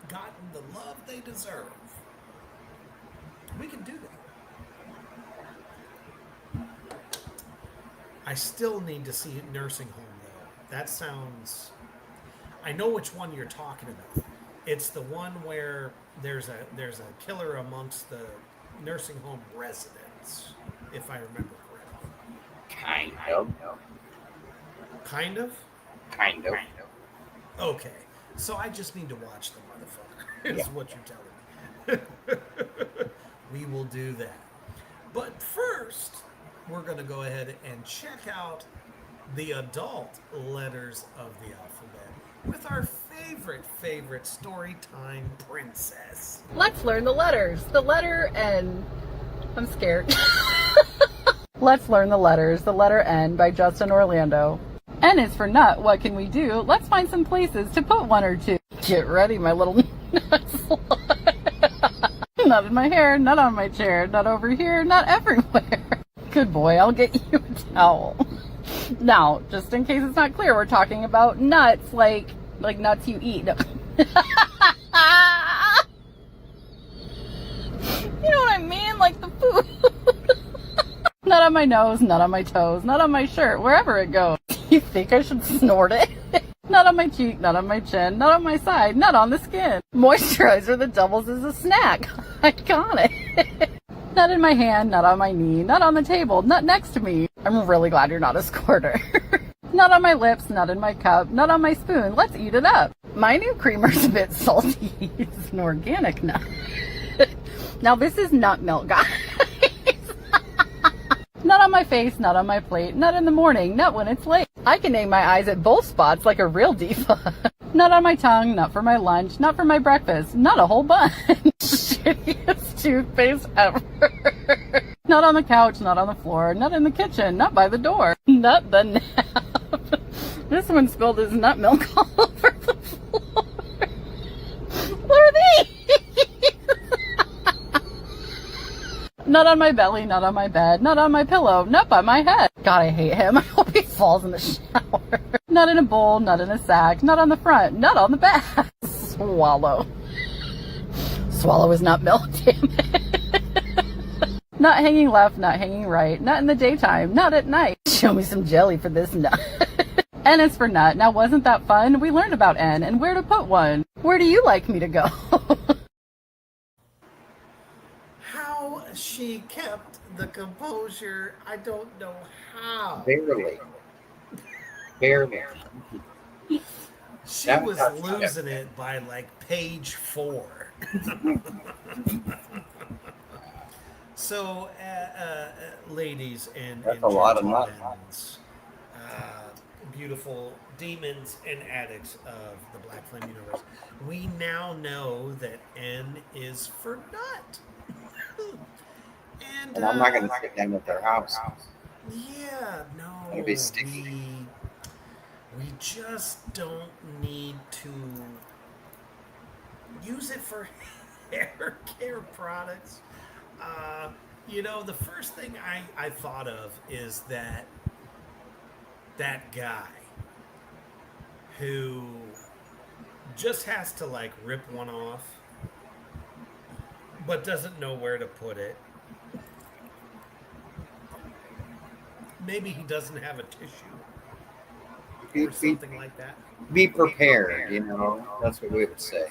gotten the love they deserve. We can do that. I still need to see Nursing Home, though. That sounds... I know which one you're talking about. It's the one where there's a killer amongst the nursing home residents, if I remember correctly. Kind of. Kind of? Kind of. Okay. So I just need to watch the motherfucker, is what you're telling me. We will do that. But first, we're going to go ahead and check out the adult letters of the alphabet with our favorite story time princess. Let's learn the letters. The letter N. I'm scared. Let's learn the letters. The letter N by Justin Orlando. N is for nut. What can we do? Let's find some places to put one or two. Get ready, my little nuts. Nut in my hair, nut on my chair, nut over here, nut everywhere. Good boy, I'll get you a towel. Now, just in case it's not clear, we're talking about nuts, like nuts you eat. No. You know what I mean? Like the food. Nut on my nose, nut on my toes, nut on my shirt, wherever it goes. You think I should snort it? Nut on my cheek, nut on my chin, nut on my side, nut on the skin. Moisturizer that doubles as a snack. Iconic. Nut in my hand, nut on my knee, nut on the table, nut next to me. I'm really glad you're not a squirter. Nut on my lips, nut in my cup, nut on my spoon. Let's eat it up. My new creamer's a bit salty. It's an organic nut. Now this is nut milk, guys. Nut on my face, nut on my plate, nut in the morning, nut when it's late. I can name my eyes at both spots like a real diva. Nut on my tongue, nut for my lunch, nut for my breakfast, nut a whole bunch. Shittiest toothpaste ever. Not on the couch, not on the floor, not in the kitchen, not by the door, not the nap. This one spilled his nut milk all over the floor. What are these? Not on my belly, not on my bed, not on my pillow, not by my head. God, I hate him. I hope he falls in the shower. Not in a bowl, not in a sack, not on the front, not on the back. Swallow. Swallow is not milk, damn it. Not hanging left, not hanging right, not in the daytime, not at night. Show me some jelly for this nut. N is for nut. Now, wasn't that fun? We learned about N and where to put one. Where do you like me to go? How she kept the composure, I don't know how. Barely. She was losing it by like page 4. So, ladies and That's a lot of gentlemen, nuts. Beautiful demons and addicts of the Black Flame universe, we now know that N is for nut. And I'm not going to sit down at their house. Yeah, no. It'll be sticky. We just don't need to use it for hair care products. The first thing I thought of is that guy who just has to like rip one off, but doesn't know where to put it. Maybe he doesn't have a tissue or something like that. Be prepared, That's what we would say,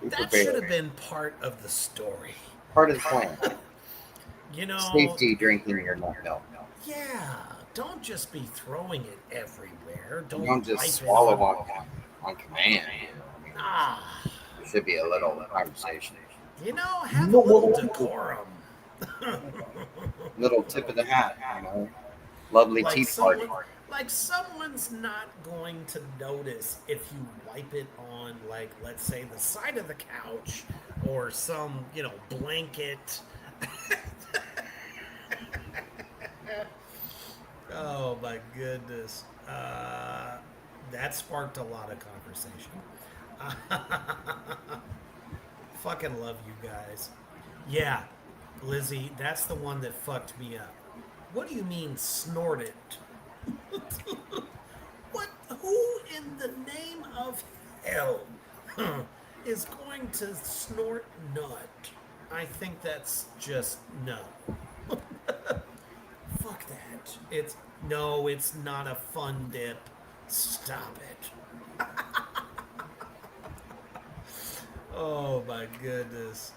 That should have been part of the story. Part of the plan. Safety drinking your nut milk. Yeah, don't just be throwing it everywhere. Don't just swallow on command. There should be a little conversation. Have a little decorum. Little tip of the hat, Lovely tea party. Like someone's not going to notice if you wipe it on, like, let's say the side of the couch or some, blanket. Oh my goodness. That sparked a lot of conversation. Fucking love you guys. Yeah, Lizzie, that's the one that fucked me up. What do you mean snort it? What? Who in the name of hell is going to snort nut? I think that's just no. Fuck that. It's not a fun dip. Stop it. Oh my goodness.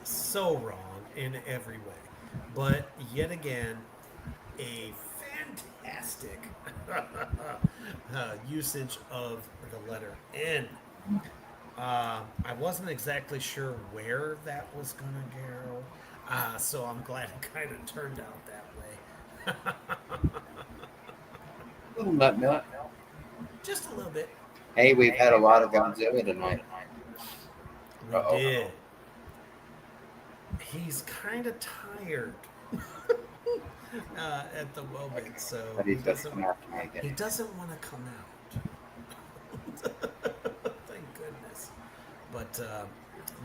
So wrong in every way. But yet again, a fantastic usage of the letter N. I wasn't exactly sure where that was going to go, so I'm glad it kind of turned out that way. Little nut milk. Just a little bit. Hey, we've had a lot of Godzilla tonight. We did. He's kind of tired at the moment, so But he doesn't want to come out. Thank goodness. But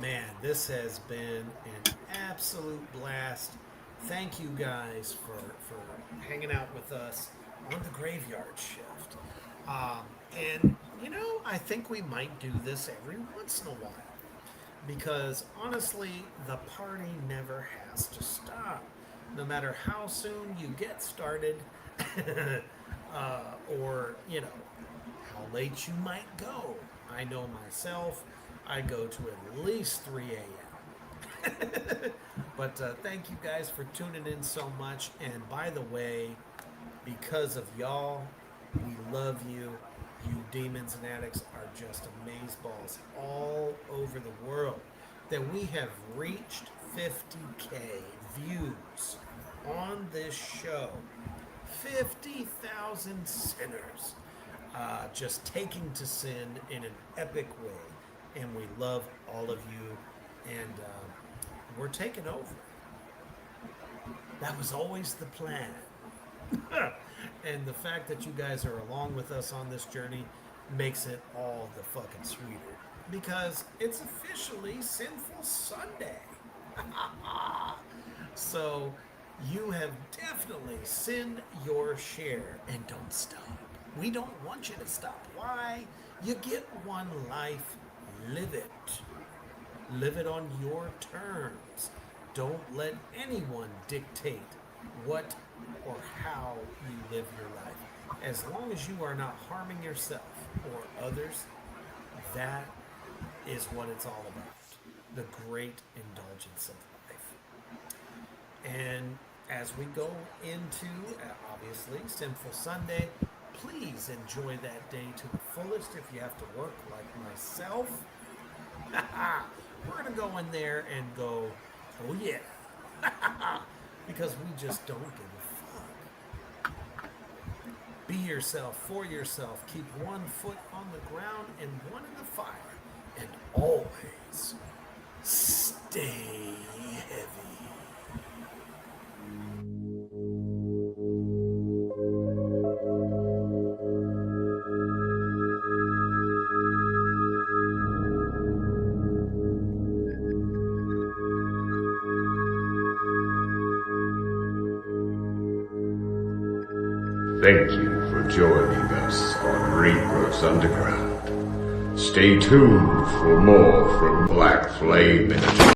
man, this has been an absolute blast. Thank you guys for hanging out with us on the graveyard shift. And I think we might do this every once in a while. Because honestly, the party never has to stop. No matter how soon you get started, or, how late you might go. I know myself, I go to at least 3 a.m. But thank you guys for tuning in so much. And by the way, because of y'all, we love you. You demons and addicts are just amazeballs all over the world. That we have reached 50K views on this show. 50,000 sinners just taking to sin in an epic way. And we love all of you. and we're taking over. That was always the plan. And the fact that you guys are along with us on this journey makes it all the fucking sweeter, because it's officially Sinful Sunday. So you have definitely sinned your share, and don't stop. We don't want you to stop. Why? You get one life. Live it. Live it on your terms. Don't let anyone dictate what or how you live your life. As long as you are not harming yourself or others, that is what it's all about. The great indulgence of life. And as we go into, obviously, Sinful Sunday, please enjoy that day to the fullest. If you have to work like myself, we're going to go in there and go, oh yeah, because we just don't give a fuck. Be yourself, for yourself. Keep one foot on the ground and one in the fire. And always stay heavy. Thank you for joining us on Reaper's Underground. Stay tuned for more from Black Flame and